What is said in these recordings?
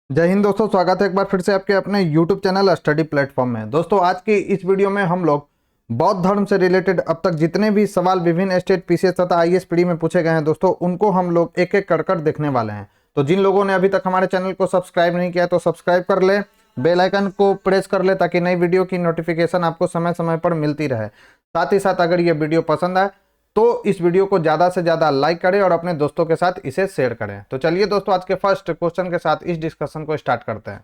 जय हिंद दोस्तों, स्वागत है एक बार फिर से आपके अपने YouTube चैनल स्टडी प्लेटफॉर्म में। दोस्तों, आज की इस वीडियो में हम लोग बौद्ध धर्म से रिलेटेड अब तक जितने भी सवाल विभिन्न स्टेट पीसीएस तथा आईएएस पीडी में पूछे गए हैं दोस्तों, उनको हम लोग एक एक कर देखने वाले हैं। तो जिन लोगों ने अभी तक हमारे चैनल को सब्सक्राइब नहीं किया तो सब्सक्राइब कर ले, बेल आइकन को प्रेस कर ले ताकि नई वीडियो की नोटिफिकेशन आपको समय समय पर मिलती रहे। साथ ही साथ अगर ये वीडियो पसंद आए तो इस वीडियो को ज़्यादा से ज़्यादा लाइक करें और अपने दोस्तों के साथ इसे शेयर करें। तो चलिए दोस्तों, आज के फर्स्ट क्वेश्चन के साथ इस डिस्कशन को स्टार्ट करते हैं।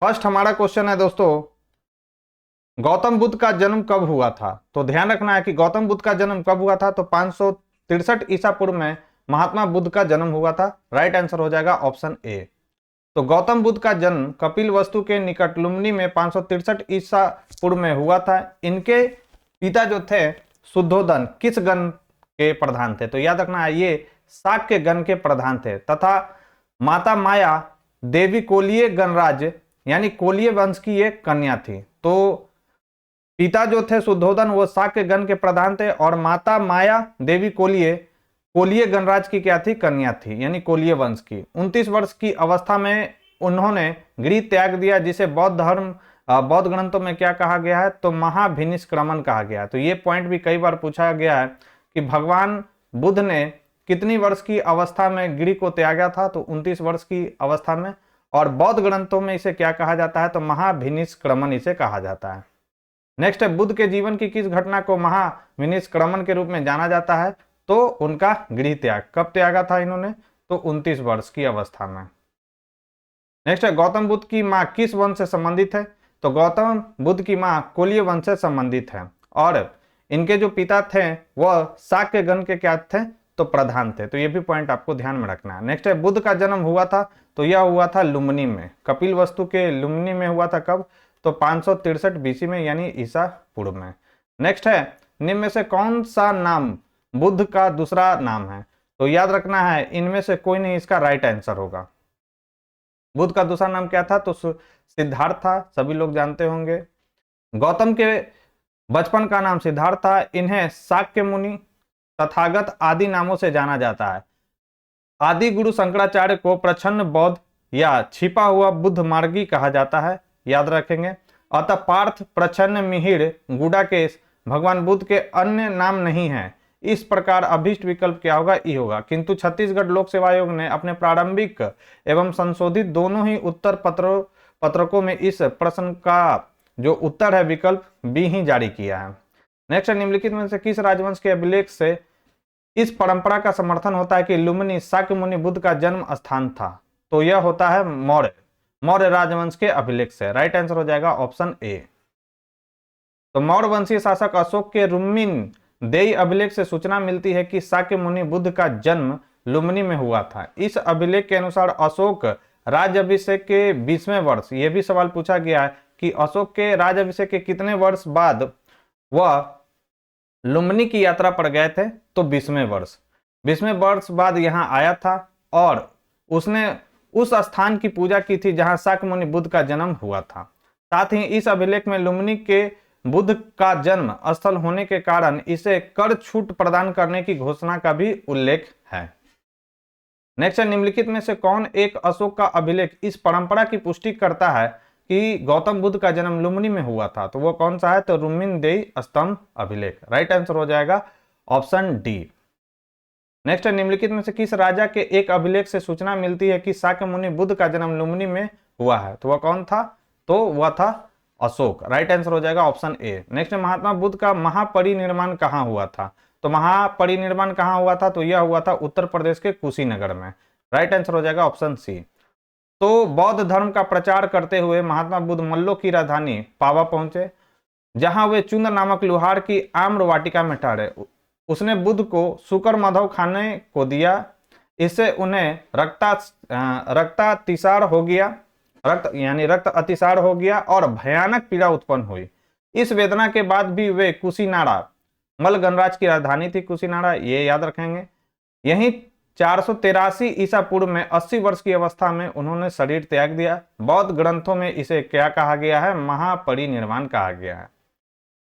फर्स्ट हमारा क्वेश्चन है दोस्तों, गौतम बुद्ध का जन्म कब हुआ था? तो ध्यान रखना है कि गौतम बुद्ध का जन्म कब हुआ था। तो 563 ईसा पूर्व में महात्मा बुद्ध का जन्म हुआ था। राइट आंसर हो जाएगा ऑप्शन ए। तो गौतम बुद्ध का जन्म कपिल वस्तु के निकट लुम्बिनी में 563 ईसा पूर्व में हुआ था। इनके पिता जो थे शुद्धोधन किस गण के प्रधान थे? तो याद रखना है ये शाक्य गण के प्रधान थे, तथा माता माया देवी कोलीय गणराज यानी कोलीय वंश की एक कन्या थी। तो पिता जो थे शुद्धोधन वो शाक्य गण के प्रधान थे और माता माया देवी कोलीय गणराज की क्या थी? कन्या थी, यानी कोलीय वंश की। 29 वर्ष की अवस्था में उन्होंने गृह त्याग दिया, जिसे बौद्ध ग्रंथों में क्या कहा गया है? तो महाभिनिष्क्रमण कहा गया है। तो ये पॉइंट भी कई बार पूछा गया है कि भगवान बुद्ध ने कितनी वर्ष की अवस्था में गृह को त्यागा था? तो 29 वर्ष की अवस्था में। और बौद्ध ग्रंथों में इसे क्या कहा जाता है? तो महाभिनिष्क्रमण इसे कहा जाता है। नेक्स्ट है, बुद्ध के जीवन की किस घटना को महाभिनिष्क्रमण के रूप में जाना जाता है? तो उनका गृह त्याग। कब त्यागा था इन्होंने? तो 29 वर्ष की अवस्था में। नेक्स्ट है, गौतम बुद्ध की मां किस वंश से संबंधित है? तो गौतम बुद्ध की मां कोलीय वंश से संबंधित है और इनके जो पिता थे वह शाक्य गण के क्या थे? तो प्रधान थे। तो ये भी पॉइंट आपको ध्यान में रखना है। नेक्स्ट है, बुद्ध का जन्म हुआ था तो यह हुआ था लुम्बिनी में, कपिल वस्तु के लुम्बिनी में हुआ था। कब? तो 563 बीसी में, यानी ईसा पूर्व में। नेक्स्ट है, निम्न में से कौन सा नाम बुद्ध का दूसरा नाम है? तो याद रखना है इनमें से कोई नहीं इसका राइट आंसर होगा। बुद्ध का दूसरा नाम क्या था? तो सिद्धार्थ था, सभी लोग जानते होंगे। गौतम के बचपन का नाम सिद्धार्थ था। इन्हें शाक्य मुनि, तथागत आदि नामों से जाना जाता है। आदि गुरु शंकराचार्य को प्रच्छन्न बौद्ध या छिपा हुआ बुद्ध मार्गी कहा जाता है, याद रखेंगे। अतः पार्थ, प्रच्छन्न, मिहिर, गुडाकेश भगवान बुद्ध के अन्य नाम नहीं है। इस प्रकार अभीष्ट विकल्प क्या होगा? ई होगा। किंतु छत्तीसगढ़ लोक सेवा आयोग ने अपने प्रारंभिक एवं संशोधित दोनों ही उत्तर पत्रकों में इस प्रश्न का जो उत्तर है विकल्प बी ही जारी किया है। नेक्स्ट, निम्नलिखित में से किस राजवंश के अभिलेख से इस परंपरा का समर्थन होता है कि लुम्बिनी शाक्य मुनि बुद्ध का जन्म स्थान था? तो यह होता है मौर्य राजवंश के अभिलेख से। राइट आंसर हो जाएगा ऑप्शन ए। तो मौर्य वंशीय शासक अशोक के रुम्मिन देई अभिलेख से सूचना मिलती है कि शाक्य मुनि बुद्ध का जन्म लुम्बिनी में हुआ था। इस अभिलेख के अनुसार अशोक राज्याभिषेक के 20वें वर्ष, यह भी सवाल पूछा गया है कि अशोक के राज्याभिषेक के कितने वर्ष बाद वह लुम्बिनी की यात्रा पर गए थे? तो 20वें वर्ष बाद यहाँ आया था और उसने उस स्थान की पूजा की थी जहां शाक्य मुनि बुद्ध का जन्म हुआ था। साथ ही इस अभिलेख में लुम्बिनी के बुद्ध का जन्म स्थल होने के कारण इसे कर छूट प्रदान करने की घोषणा का भी उल्लेख है। नेक्स्ट, निम्नलिखित में से कौन एक अशोक का अभिलेख इस परंपरा की पुष्टि करता है कि गौतम बुद्ध का जन्म लुम्बिनी में हुआ था? तो वो कौन सा है? तो रुम्मिनदेई स्तंभ अभिलेख। राइट आंसर हो जाएगा ऑप्शन डी। नेक्स्ट, निम्नलिखित में से किस राजा के एक अभिलेख से सूचना मिलती है कि शाक्य मुनि बुद्ध का जन्म लुम्बिनी में हुआ है? तो वह कौन था? तो वह था अशोक। राइट आंसर हो जाएगा option A. Next, Mahatma Buddha का महापरिनिर्वाण कहाँ हुआ था? तो महापरिनिर्वाण कहाँ हुआ था? तो यह हुआ था उत्तर प्रदेश के कुशीनगर में। राइट आंसर हो जाएगा ऑप्शन सी। तो बौद्ध धर्म का प्रचार करते हुए महात्मा बुद्ध मल्लों की राजधानी पावा पहुंचे, जहां वे चुंद नामक लुहार की आम्र वाटिका में ठहरे। उसने बुद्ध को शुकर माधव खाने को दिया। इससे उन्हें रक्त अतिसार हो गया और भयानक पीड़ा उत्पन्न हुई। इस वेदना के बाद भी वे कुशीनाड़ा, मल्ल गणराज की राजधानी थी कुशीनाड़ा, ये याद रखेंगे। यहीं 483 ईसा पूर्व में 80 वर्ष की अवस्था में उन्होंने शरीर त्याग दिया। बौद्ध ग्रंथों में इसे क्या कहा गया है? महापरिनिर्वाण कहा गया है।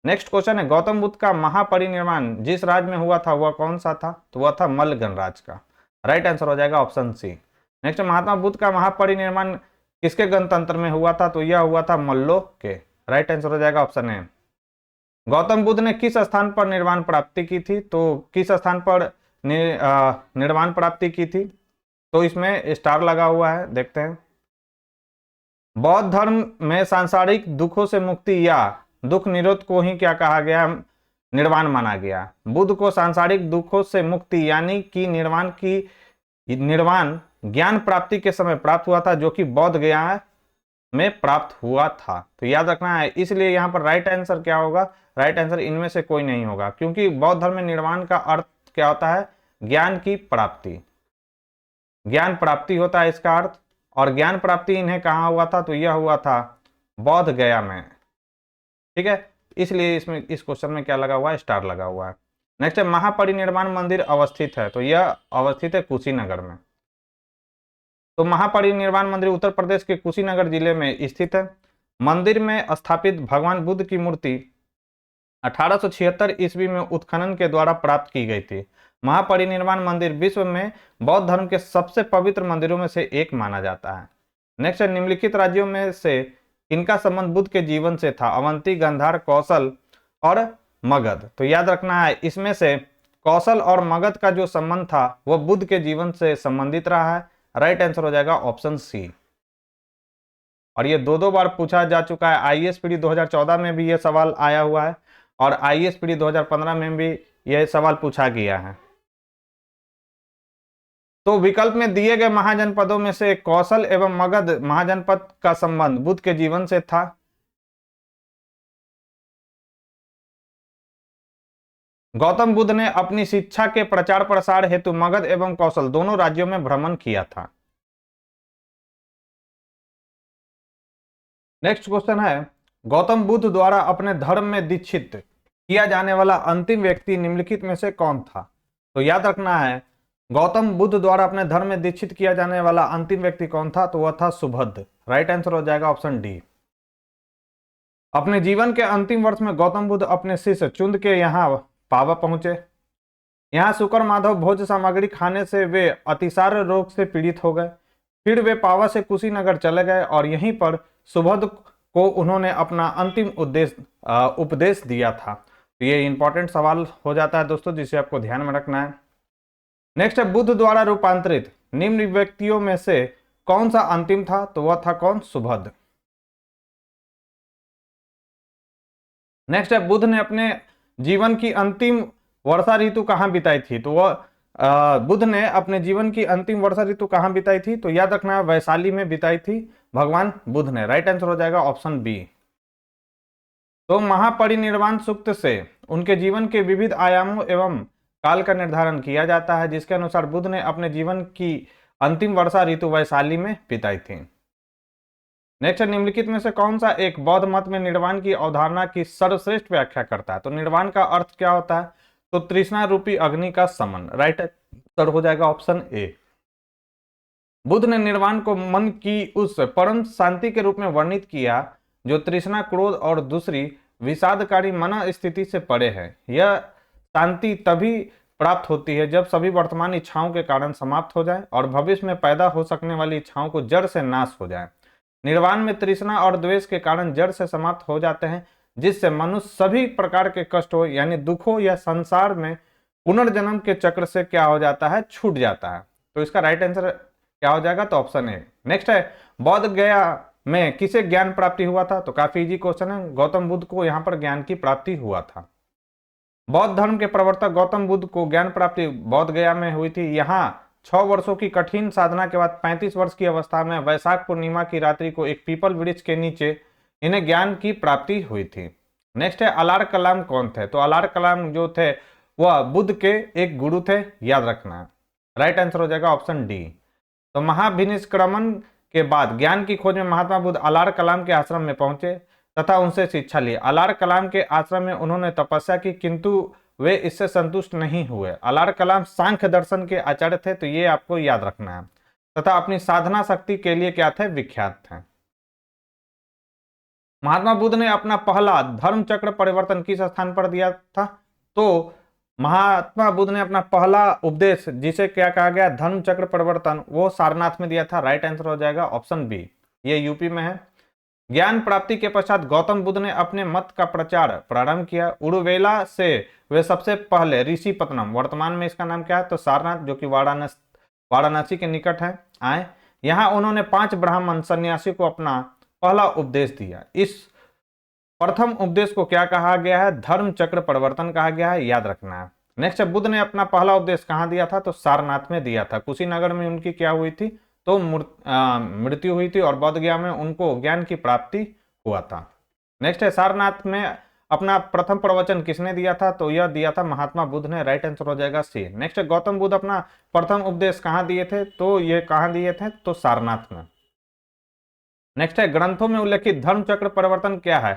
नेक्स्ट क्वेश्चन है, गौतम बुद्ध का महापरिनिर्वाण जिस राज्य में हुआ था वह कौन सा था? तो वह था मल्ल गणराज्य का। राइट आंसर हो जाएगा option C. Next, Mahatma Buddha का महापरिनिर्वाण किसके गणतंत्र में हुआ था? तो यह हुआ था मल्लों के। राइट आंसर हो जाएगा ऑप्शन ए। गौतम बुद्ध ने किस स्थान पर निर्वाण प्राप्ति की थी? तो किस स्थान पर निर्वाण प्राप्ति की थी? तो इसमें स्टार लगा हुआ है, देखते हैं। बौद्ध धर्म में सांसारिक दुखों से मुक्ति या दुख निरोध को ही क्या कहा गया? निर्वाण माना गया। बुद्ध को सांसारिक दुखों से मुक्ति यानी कि निर्वाण ज्ञान प्राप्ति के समय प्राप्त हुआ था, जो कि बौद्ध गया में प्राप्त हुआ था। तो याद रखना है, इसलिए यहां पर राइट आंसर क्या होगा? राइट आंसर इनमें से कोई नहीं होगा, क्योंकि बौद्ध धर्म में निर्वाण का अर्थ क्या होता है? ज्ञान की प्राप्ति, ज्ञान प्राप्ति होता है इसका अर्थ। और ज्ञान प्राप्ति इन्हें कहाँ हुआ था? तो यह हुआ था बौद्ध गया में। ठीक है, इसलिए इसमें इस क्वेश्चन में क्या लगा हुआ है? स्टार लगा हुआ है। नेक्स्ट है, महापरिनिर्वाण मंदिर अवस्थित है? तो यह अवस्थित है कुशीनगर में। तो महापरिनिर्वाण मंदिर उत्तर प्रदेश के कुशीनगर जिले में स्थित है। मंदिर में स्थापित भगवान बुद्ध की मूर्ति 1876 ईस्वी में उत्खनन के द्वारा प्राप्त की गई थी। महापरिनिर्वाण मंदिर विश्व में बौद्ध धर्म के सबसे पवित्र मंदिरों में से एक माना जाता है। नेक्स्ट है, निम्नलिखित राज्यों में से इनका संबंध बुद्ध के जीवन से था? अवंती, गांधार, कौशल और मगध। तो याद रखना है, इसमें से कौशल और मगध का जो संबंध था वह बुद्ध के जीवन से संबंधित रहा है। राइट आंसर हो जाएगा ऑप्शन सी। और ये दो बार पूछा जा चुका है। आईएएस पीडी 2014 में भी यह सवाल आया हुआ है और आईएएस पीडी 2015 में भी यह सवाल पूछा गया है। तो विकल्प में दिए गए महाजनपदों में से कौशल एवं मगध महाजनपद का संबंध बुद्ध के जीवन से था। गौतम बुद्ध ने अपनी शिक्षा के प्रचार प्रसार हेतु मगध एवं कौशल दोनों राज्यों में भ्रमण किया था। नेक्स्ट क्वेश्चन है, गौतम बुद्ध द्वारा अपने धर्म में दीक्षित किया जाने वाला अंतिम व्यक्ति निम्नलिखित में से कौन था? तो याद रखना है, गौतम बुद्ध द्वारा अपने धर्म में दीक्षित किया जाने वाला अंतिम व्यक्ति कौन था? तो वह था सुभद्र। राइट आंसर हो जाएगा ऑप्शन डी। अपने जीवन के अंतिम वर्ष में गौतम बुद्ध अपने शिष्य चुंद के यहाँ पावा पहुंचे। यहाँ शुक्र माधव भोज सामग्री खाने से वे अतिसार रोग से पीड़ित हो गए। फिर वे पावा से कुशीनगर चले गए और यहीं पर सुभद्र को उन्होंने अपना अंतिम उपदेश दिया था। तो ये इंपॉर्टेंट सवाल हो जाता है दोस्तों, जिसे आपको ध्यान में रखना है। नेक्स्ट है, बुद्ध द्वारा रूपांतरित निम्न व्यक्तियों में से कौन सा अंतिम था? तो वह था कौन? सुभद्र। नेक्स्ट है, बुद्ध ने अपने जीवन की अंतिम वर्षा ऋतु कहाँ बिताई थी? तो वह बुद्ध ने अपने जीवन की अंतिम वर्षा ऋतु कहाँ बिताई थी? तो याद रखना है, वैशाली में बिताई थी भगवान बुद्ध ने। राइट आंसर हो जाएगा ऑप्शन बी। तो महापरिनिर्वाण सूक्त से उनके जीवन के विविध आयामों एवं काल का निर्धारण किया जाता है, जिसके अनुसार बुद्ध ने अपने जीवन की अंतिम वर्षा ऋतु वैशाली में बिताई थी। नेक्स्ट, निम्नलिखित में से कौन सा एक बौद्ध मत में निर्वाण की अवधारणा की सर्वश्रेष्ठ व्याख्या करता है? तो निर्वाण का अर्थ क्या होता है? तो तृष्णा रूपी अग्नि का समन। राइट आंसर हो जाएगा ऑप्शन ए। बुद्ध ने निर्वाण को मन की उस परम शांति के रूप में वर्णित किया जो तृष्णा, क्रोध और दूसरी विषादकारी मन स्थिति से परे है। यह शांति तभी प्राप्त होती है जब सभी वर्तमान इच्छाओं के कारण समाप्त हो जाए और भविष्य में पैदा हो सकने वाली इच्छाओं को जड़ से नाश हो जाए। निर्वाण में तृष्णा और द्वेष के कारण जड़ से समाप्त हो जाते हैं, जिससे मनुष्य सभी प्रकार के कष्टों यानी दुखों या संसार में पुनर्जन्म के चक्र से क्या हो जाता है? छूट जाता है। तो इसका राइट आंसर क्या हो जाएगा? तो ऑप्शन ए। नेक्स्ट है, बौद्ध गया में किसे ज्ञान प्राप्ति हुआ था? तो काफी इजी क्वेश्चन है। गौतम बुद्ध को यहाँ पर ज्ञान की प्राप्ति हुआ था। बौद्ध धर्म के प्रवर्तक गौतम बुद्ध को ज्ञान प्राप्ति बौद्ध गया में हुई थी। यहाँ 6 वर्षों की कठिन साधना के बाद 35 वर्ष की अवस्था में वैशाख पूर्णिमा की रात्रि को एक पीपल वृक्ष के नीचे इन्हें ज्ञान की प्राप्ति हुई थी। नेक्स्ट है, अलार कलाम कौन थे? तो अलार कलाम जो थे वह बुद्ध के एक गुरु थे, याद रखना। राइट आंसर हो जाएगा ऑप्शन डी। तो महाभिनिष्क्रमण के बाद ज्ञान की खोज में महात्मा बुद्ध अलार कलाम के आश्रम में पहुंचे तथा उनसे शिक्षा ली। अलार कलाम के आश्रम में उन्होंने तपस्या की, किंतु वे इससे संतुष्ट नहीं हुए। अलार कलाम सांख्य दर्शन के आचार्य थे, तो ये आपको याद रखना है, तथा अपनी साधना शक्ति के लिए क्या थे? विख्यात थे। महात्मा बुद्ध ने अपना पहला धर्म चक्र परिवर्तन किस स्थान पर दिया था? तो महात्मा बुद्ध ने अपना पहला उपदेश, जिसे क्या कहा गया, धर्म चक्र परिवर्तन, वो सारनाथ में दिया था। राइट आंसर हो जाएगा ऑप्शन बी, ये यूपी में है। ज्ञान प्राप्ति के पश्चात गौतम बुद्ध ने अपने मत का प्रचार प्रारंभ किया। उरुवेला से वे सबसे पहले ऋषिपत्तनम, वर्तमान में इसका नाम क्या है, तो सारनाथ, जो कि वाराणसी के निकट है, आए। यहाँ उन्होंने 5 ब्राह्मण सन्यासी को अपना पहला उपदेश दिया। इस प्रथम उपदेश को क्या कहा गया है? धर्म चक्र परिवर्तन कहा गया है, याद रखना है। नेक्स्ट, बुद्ध ने अपना पहला उपदेश कहाँ दिया था? तो सारनाथ में दिया था। कुशीनगर में उनकी क्या हुई थी? तो मृत्यु हुई थी और बोध गया में उनको ज्ञान की प्राप्ति हुआ था। नेक्स्ट है, सारनाथ में अपना प्रथम प्रवचन किसने दिया था? तो यह दिया था महात्मा बुद्ध ने। राइट आंसर हो जाएगा सी। नेक्स्ट, गौतम बुद्ध अपना प्रथम उपदेश कहाँ दिए थे? तो ये कहाँ दिए थे? तो सारनाथ में। नेक्स्ट है, ग्रंथों में उल्लेखित धर्म चक्र परिवर्तन क्या है?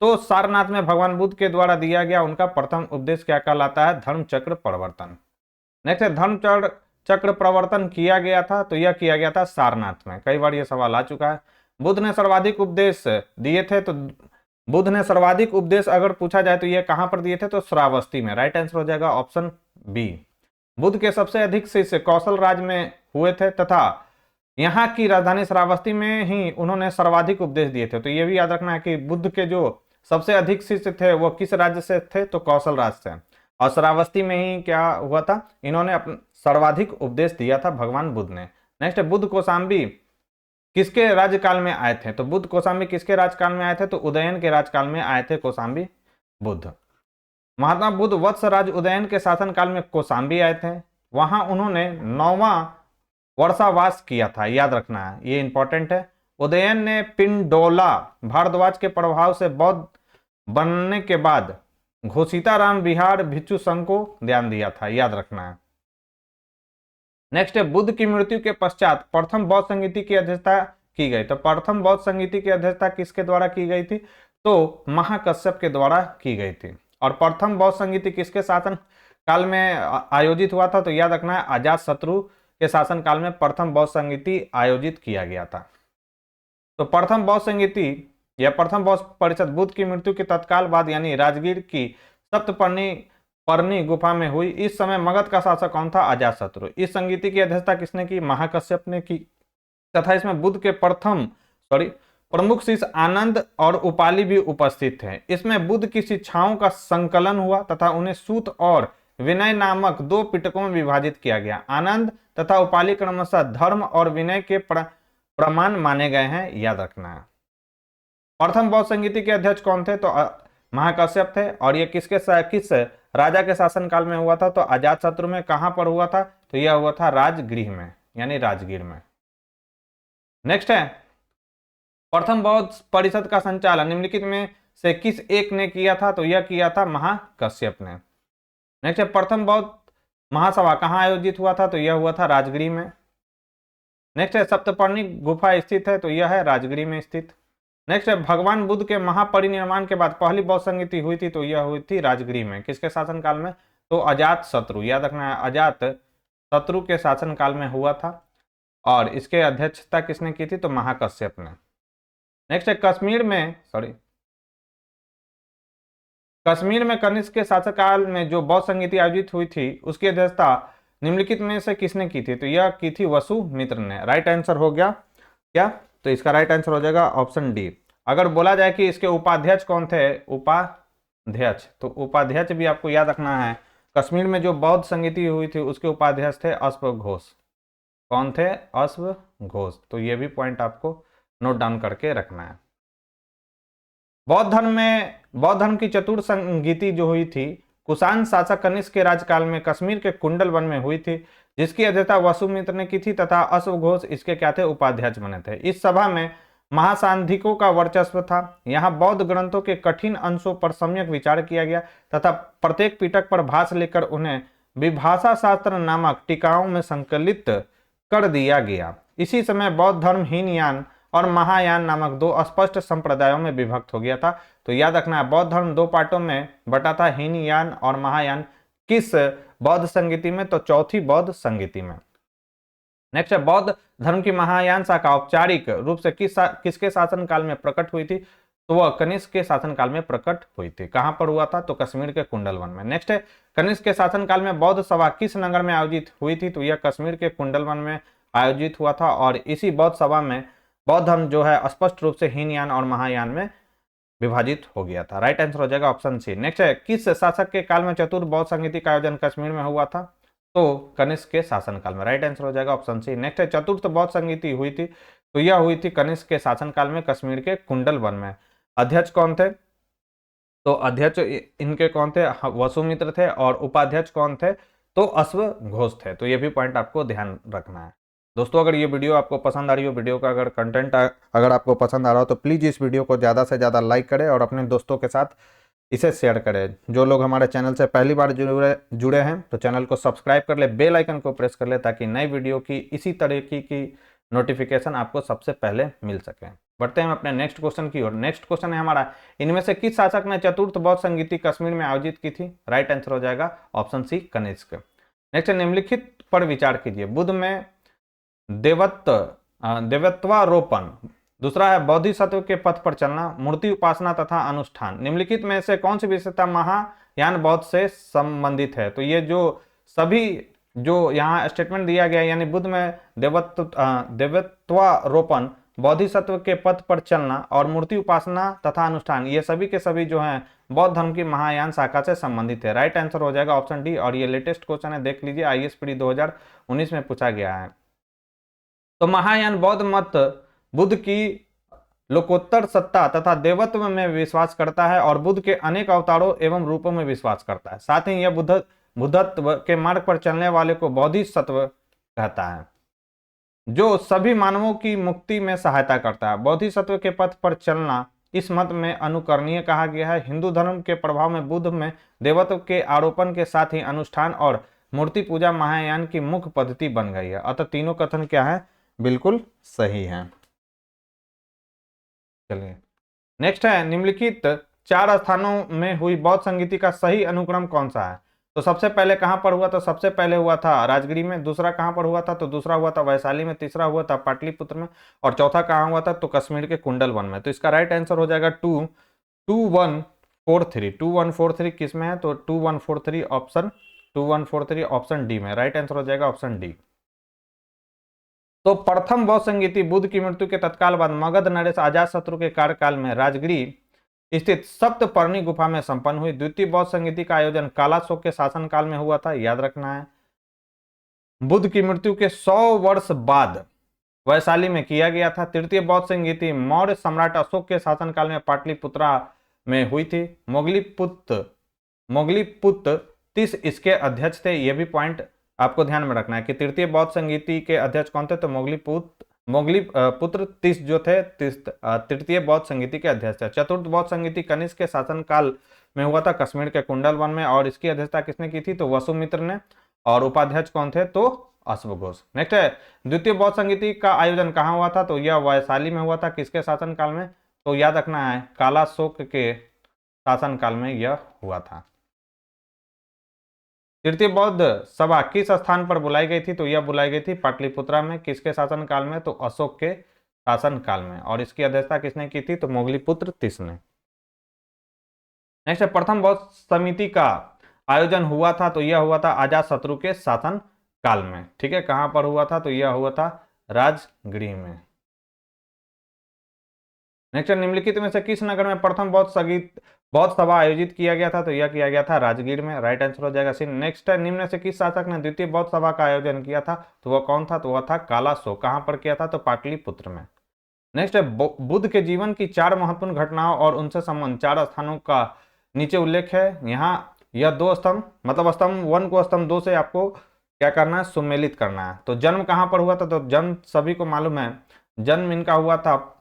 तो सारनाथ में भगवान बुद्ध के द्वारा दिया गया उनका प्रथम उपदेश क्या कहलाता है? धर्म चक्र परिवर्तन। नेक्स्ट है, धर्म चक्र प्रवर्तन किया गया था, तो यह किया गया था सारनाथ में। कई बार यह सवाल आ चुका है। बुद्ध ने सर्वाधिक उपदेश दिए थे, तो बुद्ध ने सर्वाधिक उपदेश अगर पूछा जाए तो यह कहां पर दिए थे? तो श्रावस्ती में। राइट आंसर हो जाएगा ऑप्शन बी। बुद्ध के सबसे अधिक शिष्य कौशल राज्य में हुए थे तथा यहाँ की राजधानी श्रावस्ती में ही उन्होंने सर्वाधिक उपदेश दिए थे। तो यह भी याद रखना है कि बुद्ध के जो सबसे अधिक शिष्य थे वो किस राज्य से थे? तो कौशल राज्य से। और श्रावस्ती में ही क्या हुआ था? इन्होंने अपना सर्वाधिक उपदेश दिया था भगवान बुद्ध ने। नेक्स्ट, बुद्ध कौशाम्बी किसके राज्यकाल में आए थे? तो बुद्ध कौशाम्बी किसके राज्यकाल में आए थे? तो उदयन के राज्यकाल में आए थे कौशाम्बी बुद्ध। महात्मा बुद्ध वत्स राज उदयन के शासनकाल में कौशाम्बी आए थे। वहां उन्होंने 9वां वर्षावास किया था, याद रखना है, ये इंपॉर्टेंट है। उदयन ने पिंडोला भारद्वाज के प्रभाव से बौद्ध बनने के बाद घोषिताराम विहार भिक्षु संघ को ध्यान दिया था, याद रखना है। नेक्स्ट है, बुद्ध की मृत्यु के पश्चात प्रथम बौद्ध संगीति की अध्यक्षता की गई। तो प्रथम बौद्ध संगीति की अध्यक्षता किसके द्वारा की गई थी? तो महाकश्यप के द्वारा की गई थी। और प्रथम बौद्ध संगीति किसके शासन काल में आयोजित हुआ था? तो याद रखना है, अजातशत्रु के शासन काल में प्रथम बौद्ध संगीति आयोजित किया गया था। तो प्रथम बौद्ध संगीति या प्रथम बौद्ध परिषद बुद्ध की मृत्यु के तत्काल बाद यानी राजगीर की सप्तपर्णी गुफा में हुई। इस समय मगध का शासक कौन था? अजातशत्रु। इस संगीति की अध्यक्षता किसने की? महाकश्यप ने की। तथा इसमें बुद्ध के प्रमुख शिष्य आनंद और उपाली भी उपस्थित थे। इसमें बुद्ध की शिक्षाओं का संकलन हुआ तथा उन्हें सूत और विनय नामक 2 पिटकों में विभाजित किया गया। आनंद तथा उपाली क्रमशः धर्म और विनय के प्रमाण माने गए हैं, याद रखना है। प्रथम बौद्ध संगीति के अध्यक्ष कौन थे? तो महाकश्यप थे। और ये किस राजा के शासन काल में हुआ था? तो अजातशत्रु में। कहां पर हुआ था? तो यह हुआ था राजगृह में, यानी राजगीर में। नेक्स्ट है, प्रथम बौद्ध परिषद का संचालन निम्नलिखित में से किस एक ने किया था? तो यह किया था महाकश्यप ने। नेक्स्ट है, प्रथम बौद्ध महासभा कहां आयोजित हुआ था? तो यह हुआ था राजगीर में। नेक्स्ट है, सप्तपर्णी गुफा स्थित है, तो यह है राजगीर में स्थित। नेक्स्ट है, भगवान बुद्ध के महापरिनिर्वाण के बाद पहली बौद्ध संगीति हुई थी, तो यह हुई थी राजगीर में। किसके शासन काल में? तो अजातशत्रु, याद रखना है, अजातशत्रु के शासन काल में हुआ था। और इसके अध्यक्षता किसने की थी? तो महाकश्यप ने। नेक्स्ट है, कश्मीर में कनिष्क के शासनकाल में जो बौद्ध संगीति आयोजित हुई थी उसकी अध्यक्षता निम्नलिखित में से किसने की थी? तो यह की थी वसुमित्र ने। राइट आंसर हो गया क्या? तो इसका राइट आंसर हो जाएगा ऑप्शन डी। अगर बोला जाए कि इसके उपाध्यक्ष कौन थे? उपाध्यक्ष, तो उपाध्यक्ष भी आपको याद रखना है। कश्मीर में जो बौद्ध संगीति हुई थी उसके उपाध्यक्ष थे अश्वघोष। कौन थे? अश्वघोष। तो ये भी पॉइंट आपको नोट डाउन करके रखना है। बौद्ध धर्म की चतुर संगीति जो हुई थी कुषाण शासक कनिष्क के राज्यकाल में कश्मीर के कुंडल वन में हुई थी, जिसकी अध्यक्षता वसुमित्र ने की थी तथा अश्वघोष इसके क्या थे? उपाध्यक्ष बने थे। इस सभा में महासांधिकों का वर्चस्व था। यहाँ बौद्ध ग्रंथों के कठिन अंशों पर सम्यक विचार किया गया तथा प्रत्येक पिटक पर भाष्य लेकर उन्हें विभाषा शास्त्र नामक टीकाओं में संकलित कर दिया गया। इसी समय बौद्ध धर्म हीनयान और महायान नामक 2 स्पष्ट संप्रदायों में विभक्त हो गया था। तो याद रखना है, बौद्ध धर्म 2 पार्टों में बटा था, हीनयान और महायान। किस बौद्ध संगीति में? तो चौथी बौद्ध संगीति में। नेक्स्ट है, बौद्ध धर्म की महायान शाखा औपचारिक रूप से किसके शासन काल में प्रकट हुई थी? तो वह कनिष्क के शासनकाल में प्रकट हुई थी। कहां पर हुआ था? तो कश्मीर के कुंडलवन में। नेक्स्ट है, कनिष्क के शासनकाल में बौद्ध सभा किस नगर में आयोजित हुई थी? तो यह कश्मीर के कुंडलवन में आयोजित हुआ था और इसी बौद्ध सभा में बौद्ध धर्म जो है स्पष्ट रूप से हीनयान और महायान में विभाजित हो गया था। राइट आंसर हो जाएगा ऑप्शन सी। नेक्स्ट है, किस शासक के काल में चतुर्थ बौद्ध संगीति का आयोजन कश्मीर में हुआ था? तो कनिष्क के शासनकाल में। राइट आंसर हो जाएगा ऑप्शन सी। नेक्स्ट है, चतुर्थ बौद्ध संगीति हुई थी तो यह हुई थी कनिष्क के शासनकाल में कश्मीर के कुंडलवन में। अध्यक्ष कौन थे? तो अध्यक्ष इनके कौन थे? वसुमित्र थे। और उपाध्यक्ष कौन थे? तो अश्वघोष थे। तो ये भी पॉइंट आपको ध्यान रखना है। दोस्तों अगर ये वीडियो आपको पसंद आ रही हो, वीडियो का अगर कंटेंट अगर आपको पसंद आ रहा हो तो प्लीज इस वीडियो को ज़्यादा से ज़्यादा लाइक करें और अपने दोस्तों के साथ इसे शेयर करें। जो लोग हमारे चैनल से पहली बार जुड़े हैं तो चैनल को सब्सक्राइब कर ले, बेल आइकन को प्रेस कर ले ताकि नई वीडियो की इसी तरीके की नोटिफिकेशन आपको सबसे पहले मिल सके। बढ़ते हैं अपने नेक्स्ट क्वेश्चन की ओर। नेक्स्ट क्वेश्चन है हमारा, इनमें से किस शासक ने चतुर्थ बौद्ध संगीति कश्मीर में आयोजित की थी? राइट आंसर हो जाएगा ऑप्शन सी, कनिष्क। नेक्स्ट निम्नलिखित पर विचार कीजिए। बुद्ध में देवत्वारोपण, दूसरा है बोधिसत्व के पथ पर चलना, मूर्ति उपासना तथा अनुष्ठान। निम्नलिखित में से कौन सी विशेषता महायान बौद्ध से संबंधित है? तो ये जो सभी जो यहाँ स्टेटमेंट दिया गया यानी बुद्ध में देवत्वारोपण, बोधिसत्व के पथ पर चलना और मूर्ति उपासना तथा अनुष्ठान, ये सभी के सभी जो हैं बौद्ध धर्म की महायान शाखा से संबंधित है। राइट आंसर हो जाएगा ऑप्शन डी। और ये लेटेस्ट क्वेश्चन है, देख लीजिए, आईएएस 2019 में पूछा गया है। तो महायान बौद्ध मत बुद्ध की लोकोत्तर सत्ता तथा देवत्व में विश्वास करता है और बुद्ध के अनेक अवतारों एवं रूपों में विश्वास करता है। साथ ही यह बुद्धत्व के मार्ग पर चलने वाले को बोधिसत्व कहता है जो सभी मानवों की मुक्ति में सहायता करता है। बोधिसत्व के पथ पर चलना इस मत में अनुकरणीय कहा गया है। हिंदू धर्म के प्रभाव में बुद्ध में देवत्व के आरोपण के साथ ही अनुष्ठान और मूर्ति पूजा महायान की मुख्य पद्धति बन गई है। अतः तीनों कथन क्या है? बिल्कुल सही है। चलिए नेक्स्ट है, निम्नलिखित 4 स्थानों में हुई बौद्ध संगीति का सही अनुक्रम कौन सा है? तो सबसे पहले कहां पर हुआ? तो सबसे पहले हुआ था राजगिरी में। दूसरा कहां पर हुआ था? तो दूसरा हुआ था वैशाली में। तीसरा हुआ था पाटलिपुत्र में। और चौथा कहां हुआ था? तो कश्मीर के कुंडलवन में। तो इसका राइट आंसर हो जाएगा 2143। 2143 किस में है? तो 2143 ऑप्शन डी में। राइट आंसर हो जाएगा ऑप्शन डी। तो प्रथम बौद्ध संगीति बुद्ध की मृत्यु के तत्काल बाद मगध नरेश अजातशत्रु के कार्यकाल में राजगिरी स्थित सप्तपर्णी गुफा में संपन्न हुई। द्वितीय बौद्ध संगीति का आयोजन कालाशोक के शासनकाल में हुआ था, याद रखना है। बुद्ध की मृत्यु के 100 वर्ष बाद वैशाली में किया गया था। तृतीय बौद्ध संगीति मौर्य सम्राट अशोक के शासनकाल में पाटलिपुत्रा में हुई थी। मोगलीपुत्र 30 इसके अध्यक्ष थे। यह भी पॉइंट आपको ध्यान में रखना है कि तृतीय बौद्ध संगीति के अध्यक्ष कौन थे? तो मोगलीपुत्र 30 जो थे तृतीय बौद्ध संगीति के अध्यक्ष थे। चतुर्थ बौद्ध संगीति कनिष्क के शासनकाल में हुआ था कश्मीर के कुंडलवन में और इसकी अध्यक्षता किसने की थी? तो वसुमित्र ने। और उपाध्यक्ष कौन थे? तो अश्वघोष। नेक्स्ट है, द्वितीय बौद्ध संगीति का आयोजन कहाँ हुआ था? तो यह वैशाली में हुआ था। किसके शासनकाल में? तो याद रखना है कालाशोक के शासनकाल में यह हुआ था। तृतीय बौद्ध सभा किस स्थान पर बुलाई गई थी? तो यह बुलाई गई थी पाटलिपुत्रा में। किसके शासनकाल में? तो अशोक के शासनकाल में। और इसकी अध्यक्षता किसने की थी? तो मोगलीपुत्र 30 ने। नेक्स्ट है, प्रथम बौद्ध समिति का आयोजन हुआ था तो यह हुआ था अजातशत्रु के शासन काल में। ठीक है, कहां पर हुआ था? तो यह हुआ था राजगृह में। नेक्स्ट, निम्नलिखित में से किस नगर में प्रथम बौद्ध सभा आयोजित किया गया था? तो यह किया गया था राजगीर में। राइट आंसर हो जाएगा सी। नेक्स्ट है, निम्न से किस शासक ने द्वितीय बौद्ध सभा का आयोजन किया था? तो वह कौन था? तो वह था कालाशोक। कहां पर किया था? तो पाटलिपुत्र में। नेक्स्ट है, बुद्ध के जीवन की 4 महत्वपूर्ण घटनाओं और उनसे संबंध 4 स्थानों का नीचे उल्लेख है। यहाँ यह 2 स्तंभ मतलब स्तंभ 1 को स्तंभ 2 से आपको क्या करना है? सुमेलित करना है। तो जन्म कहां पर हुआ था? तो जन्म सभी को मालूम है, जन्म इनका हुआ था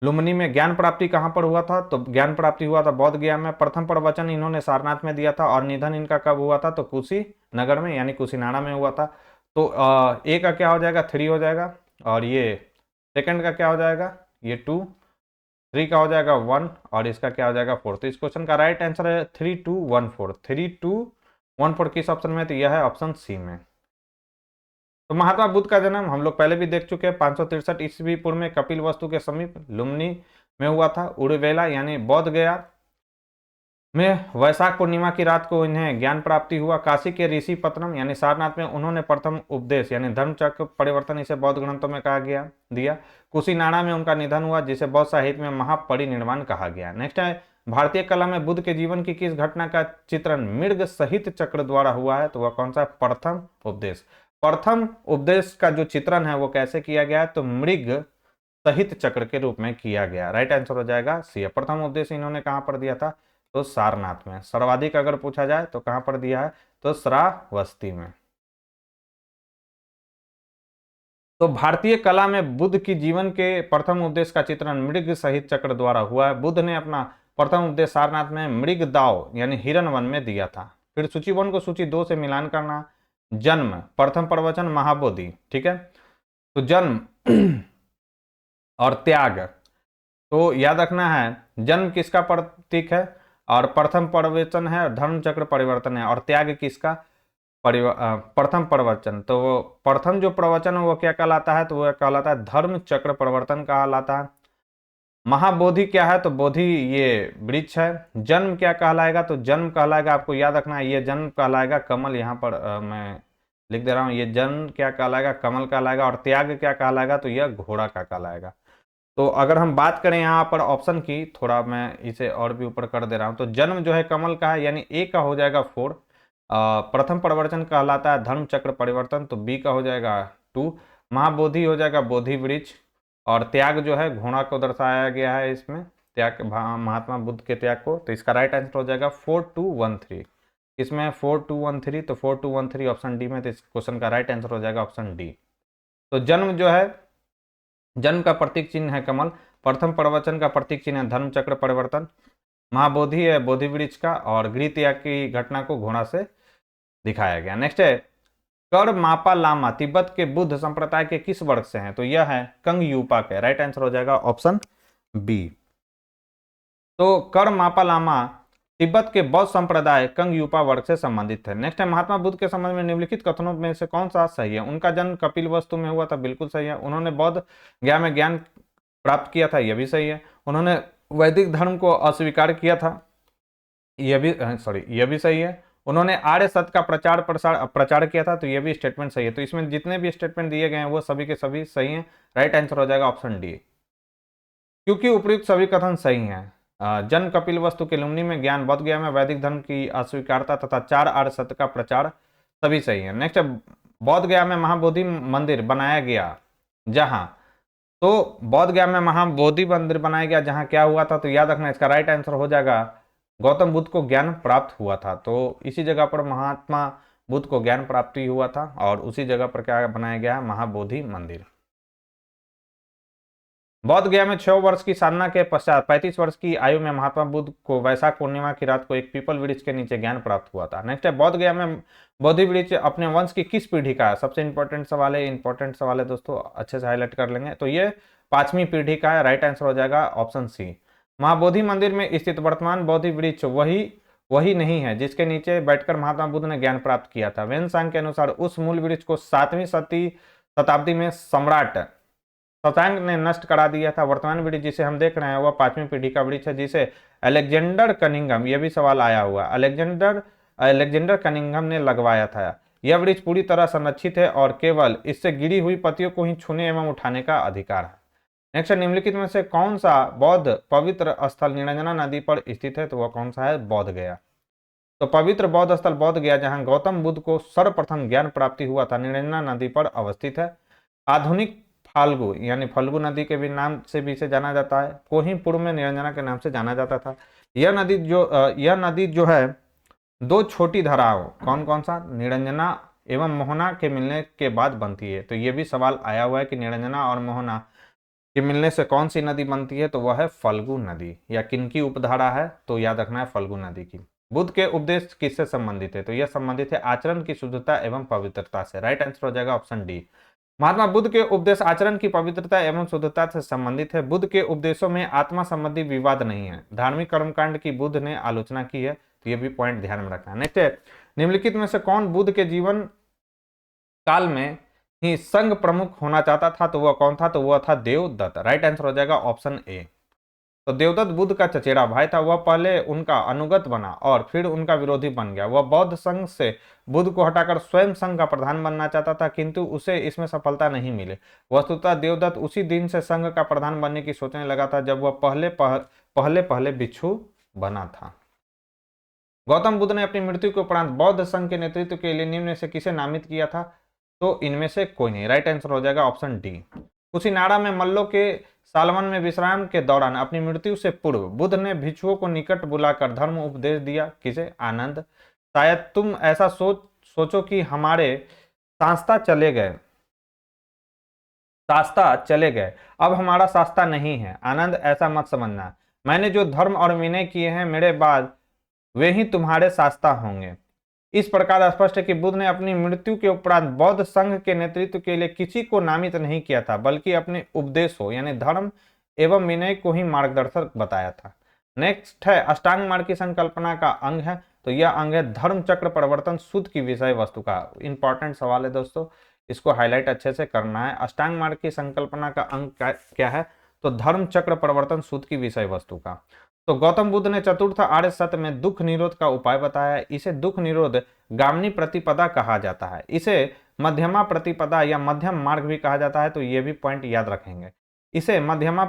लुम्बिनी में। ज्ञान प्राप्ति कहां पर हुआ था? तो ज्ञान प्राप्ति हुआ था बोध गया में। प्रथम प्रवचन इन्होंने सारनाथ में दिया था और निधन इनका कब हुआ था? तो कुशीनगर में यानी कुशीनाड़ा में हुआ था। तो ए का क्या हो जाएगा? 3 हो जाएगा। और ये सेकंड का क्या हो जाएगा? ये 2। 3 का हो जाएगा 1 और इसका क्या हो जाएगा? 4। तो इस क्वेश्चन का राइट आंसर है 3214। 3214 किस ऑप्शन में? तो यह है ऑप्शन सी में। तो महात्मा बुद्ध का जन्म हम लोग पहले भी देख चुके हैं 563 ईस्वी पूर्व में कपिल वस्तु के समीप लुम्बिनी में हुआ था। उड़वेला यानी बोध गया में वैशाख पूर्णिमा की रात को इन्हें ज्ञान प्राप्ति हुआ। काशी के ऋषि पत्तनम यानी सारनाथ में उन्होंने प्रथम उपदेश यानी धर्मचक्र परिवर्तन, इसे बौद्ध ग्रंथों में कहा गया दिया। कुशीनाड़ा में उनका निधन हुआ, जिसे बौद्ध साहित्य में महापरिनिर्वाण कहा गया। नेक्स्ट है, भारतीय कला में बुद्ध के जीवन की किस घटना का चित्रण मृग सहित चक्र द्वारा हुआ है? तो वह कौन सा? प्रथम उपदेश। प्रथम उपदेश का जो चित्रण है वो कैसे किया गया है? तो मृग सहित चक्र के रूप में किया गया। राइट आंसर हो जाएगा सी। प्रथम उपदेश इन्होंने कहां पर दिया था? तो सारनाथ में। सर्वाधिक अगर पूछा जाए तो कहां पर दिया है? तो श्रावस्ती में। तो भारतीय कला में बुद्ध की जीवन के प्रथम उपदेश का चित्रण मृग सहित चक्र द्वारा हुआ है। बुद्ध ने अपना प्रथम उपदेश सारनाथ में मृग दाव यानी हिरण वन में दिया था। फिर सूची 1 को सूची 2 से मिलान करना। जन्म, प्रथम प्रवचन महाबोधि, ठीक है। तो जन्म और त्याग, तो याद रखना है जन्म किसका प्रतीक है और प्रथम प्रवचन है, धर्म चक्र परिवर्तन है। और त्याग किसका? प्रथम प्रवचन। तो वो प्रथम जो प्रवचन है वो क्या कहलाता है? तो वह कहलाता है धर्म चक्र परिवर्तन कहलाता है। महाबोधि क्या है? तो बोधि ये वृक्ष है। जन्म क्या कहलाएगा? तो जन्म कहलाएगा, आपको याद रखना है, ये जन्म कहलाएगा कमल। यहाँ पर मैं लिख दे रहा हूँ, ये जन्म क्या कहलाएगा? कमल कहलाएगा। और त्याग क्या कहलाएगा? तो यह घोड़ा का कहलाएगा। तो अगर हम बात करें यहाँ पर ऑप्शन की, थोड़ा मैं इसे और भी ऊपर कर दे रहा हूँ, तो जन्म जो है कमल का है, यानी ए का हो जाएगा 4। प्रथम प्रवर्तन कहलाता है धर्म चक्र परिवर्तन, तो बी का हो जाएगा 2। महाबोधि हो जाएगा बोधि वृक्ष। और त्याग जो है घोड़ा को दर्शाया गया है इसमें, त्याग महात्मा बुद्ध के त्याग को। तो इसका राइट आंसर हो जाएगा 4213। इसमें 4213, तो 4213 ऑप्शन डी में। तो इस क्वेश्चन का राइट आंसर हो जाएगा ऑप्शन डी। तो जन्म जो है, जन्म का प्रतीक चिन्ह है कमल। प्रथम प्रवचन का प्रतीक चिन्ह है धर्म चक्र परिवर्तन। महाबोधि है बोधि वृक्ष का। और गृह त्याग की घटना को घोड़ा से दिखाया गया। नेक्स्ट है, कर मापा लामा तिब्बत के बुद्ध संप्रदाय के किस वर्ग से हैं? तो यह है कंग यूपा के। राइट आंसर हो जाएगा ऑप्शन बी। तो कर मापा लामा तिब्बत के बौद्ध संप्रदाय कंग यूपा वर्ग से संबंधित है। नेक्स्ट है, महात्मा बुद्ध के संबंध में निम्नलिखित कथनों में से कौन सा सही है? उनका जन्म कपिल वस्तु में हुआ था, बिल्कुल सही है। उन्होंने बौद्ध ज्ञान में ज्ञान प्राप्त किया था, यह भी सही है। उन्होंने वैदिक धर्म को अस्वीकार किया था, यह भी सही है। उन्होंने आर्य सत्य का प्रचार किया था, तो यह भी स्टेटमेंट सही है। तो इसमें जितने भी स्टेटमेंट दिए गए हैं वो सभी के सभी सही हैं। राइट आंसर हो जाएगा ऑप्शन डी, क्योंकि उपयुक्त सभी कथन सही हैं। जन्म कपिल वस्तु के लुम्नी में ज्ञान, बौद्ध ज्ञान में वैदिक धर्म की अस्वीकारता तथा 4 आर्य सत्य का प्रचार, सभी सही है। नेक्स्ट, बौद्ध गया में महाबोधि मंदिर बनाया गया जहां, तो बौद्ध गया में महाबोधि मंदिर बनाया गया जहां क्या हुआ था? तो याद रखना इसका राइट आंसर हो जाएगा गौतम बुद्ध को ज्ञान प्राप्त हुआ था। तो इसी जगह पर महात्मा बुद्ध को ज्ञान प्राप्ति हुआ था और उसी जगह पर क्या बनाया गया? महाबोधि मंदिर। बौद्ध गया में 6 वर्ष की साधना के पश्चात 35 वर्ष की आयु में महात्मा बुद्ध को वैशाख पूर्णिमा की रात को एक पीपल वृक्ष के नीचे ज्ञान प्राप्त हुआ था। नेक्स्ट है, बौद्ध गया में बोधि वृक्ष अपने वंश की किस पीढ़ी का है? सबसे इंपॉर्टेंट सवाल है दोस्तों, अच्छे से हाईलाइट कर लेंगे। तो ये 5वीं पीढ़ी का है। राइट आंसर हो जाएगा ऑप्शन सी। महाबोधि मंदिर में स्थित वर्तमान बोधि वृक्ष वही नहीं है जिसके नीचे बैठकर महात्मा बुद्ध ने ज्ञान प्राप्त किया था। वेनसांग के अनुसार उस मूल वृक्ष को 7वीं शताब्दी में सम्राट शशांक ने नष्ट करा दिया था। वर्तमान वृक्ष जिसे हम देख रहे हैं वह 5वीं पीढ़ी का वृक्ष है, जिसे अलेक्जेंडर कनिंघम, यह भी सवाल आया हुआ, अलेक्जेंडर कनिंघम ने लगवाया था। यह वृक्ष पूरी तरह संरक्षित है और केवल इससे गिरी हुई पत्तियों को ही छूने एवं उठाने का अधिकार है। नेक्स्ट, निम्नलिखित में से कौन सा बौद्ध पवित्र स्थल निरंजना नदी पर स्थित है? तो वह कौन सा है? बौद्ध गया। तो पवित्र बौद्ध स्थल बौद्ध गया जहां गौतम बुद्ध को सर्वप्रथम ज्ञान प्राप्ति हुआ था, निरंजना नदी पर अवस्थित है। आधुनिक फाल्गु यानी फल्गु नदी के भी नाम से भी इसे जाना जाता है। कोहिम पूर्व में निरंजना के नाम से जाना जाता था। यह नदी जो है 2 छोटी धाराओं, कौन कौन सा? निरंजना एवं मोहना के मिलने के बाद बनती है। तो यह भी सवाल आया हुआ है कि निरंजना और मोहना के मिलने से कौन सी नदी बनती है? तो वह है फल्गु नदी। या किनकी उपधारा है? तो याद रखना है फल्गु नदी की। बुद्ध के उपदेश किससे संबंधित है? तो यह संबंधित है आचरण की शुद्धता एवं पवित्रता से। राइट आंसर हो जाएगा ऑप्शन डी। महात्मा बुद्ध के उपदेश आचरण की पवित्रता एवं शुद्धता से संबंधित है। बुद्ध के उपदेशों में आत्मा संबंधी विवाद नहीं है। धार्मिक कर्मकांड की बुद्ध ने आलोचना की है, तो यह भी पॉइंट ध्यान में रखना है। नेक्स्ट है, निम्नलिखित में से कौन बुद्ध के जीवन काल में ही संघ प्रमुख होना चाहता था? तो वह कौन था? तो वह था देवदत्त। राइट आंसर हो जाएगा ऑप्शन ए। तो देवदत्त बुद्ध का चचेरा भाई था, वह पहले उनका अनुगत बना और फिर उनका विरोधी बन गया। वह बौद्ध संघ से बुद्ध को हटाकर स्वयं संघ का प्रधान बनना चाहता था, किंतु उसे इसमें सफलता नहीं मिली। वस्तुतः देवदत्त उसी दिन से संघ का प्रधान बनने की सोचने लगा था जब वह पहले पहले भिक्षु बना था। गौतम बुद्ध ने अपनी मृत्यु के उपरांत बौद्ध संघ के नेतृत्व के लिए निम्न में से किसे नामित किया था? तो इनमें से कोई नहीं। राइट आंसर हो जाएगा ऑप्शन डी। कुशीनाड़ा में मल्लों के सालवन में विश्राम के दौरान अपनी मृत्यु से पूर्व बुद्ध ने भिक्षुओं को निकट बुलाकर धर्म उपदेश दिया। किसे? आनंद। शायद तुम ऐसा सोचो कि हमारे शास्ता चले गए, अब हमारा शास्ता नहीं है। आनंद, ऐसा मत समझना। मैंने जो धर्म और विनय किए हैं मेरे बाद वे ही तुम्हारे शास्ता होंगे। इस प्रकार स्पष्ट है कि बुद्ध ने अपनी मृत्यु के उपरांत बौद्ध संघ के नेतृत्व के लिए किसी को नामित नहीं किया था, बल्कि अपने उपदेशों यानी धर्म एवं विनय को ही मार्गदर्शक बताया था। नेक्स्ट है अष्टांग मार्ग की संकल्पना का अंग है, तो यह अंग है धर्म चक्र परिवर्तन सूत्र की विषय वस्तु का। इंपॉर्टेंट सवाल है दोस्तों, इसको हाईलाइट अच्छे से करना है। अष्टांग मार्ग की संकल्पना का अंग क्या है? तो धर्म चक्र परिवर्तन सूत्र की विषय वस्तु का। तो गौतम बुद्ध ने चतुर्थ आर्य सत्य में दुख निरोध का उपाय बताया। इसे दुख निरोध गामिनी प्रतिपदा कहा जाता है। इसे मध्यमा प्रतिपदा या मध्यम मार्ग भी कहा जाता है, तो ये भी पॉइंट याद रखेंगे। इस मध्यमा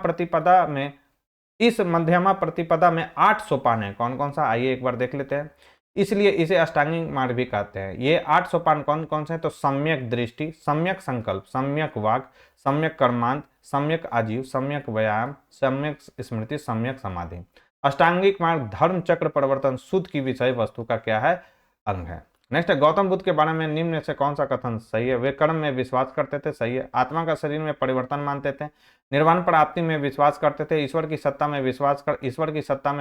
प्रतिपदा में 8 सोपान है। कौन कौन सा? आइए एक बार देख लेते हैं। इसलिए इसे अष्टांगिक मार्ग भी कहते हैं। ये 8 सोपान कौन कौन से हैं? तो सम्यक दृष्टि, सम्यक संकल्प, सम्यक वाक, सम्यक कर्मांत, सम्यक आजीव, सम्यक व्यायाम, सम्यक स्मृति, सम्यक समाधि। अष्टांगिक मार्ग धर्म चक्र परिवर्तन सूत्र की विषय वस्तु का क्या है? अंग है। नेक्स्ट है गौतम बुद्ध के बारे में निम्न में से कौन सा कथन सही है? वे कर्म में विश्वास करते थे। सही है। आत्मा का शरीर में परिवर्तन मानते थे। निर्वाण प्राप्ति में विश्वास करते थे। ईश्वर की सत्ता में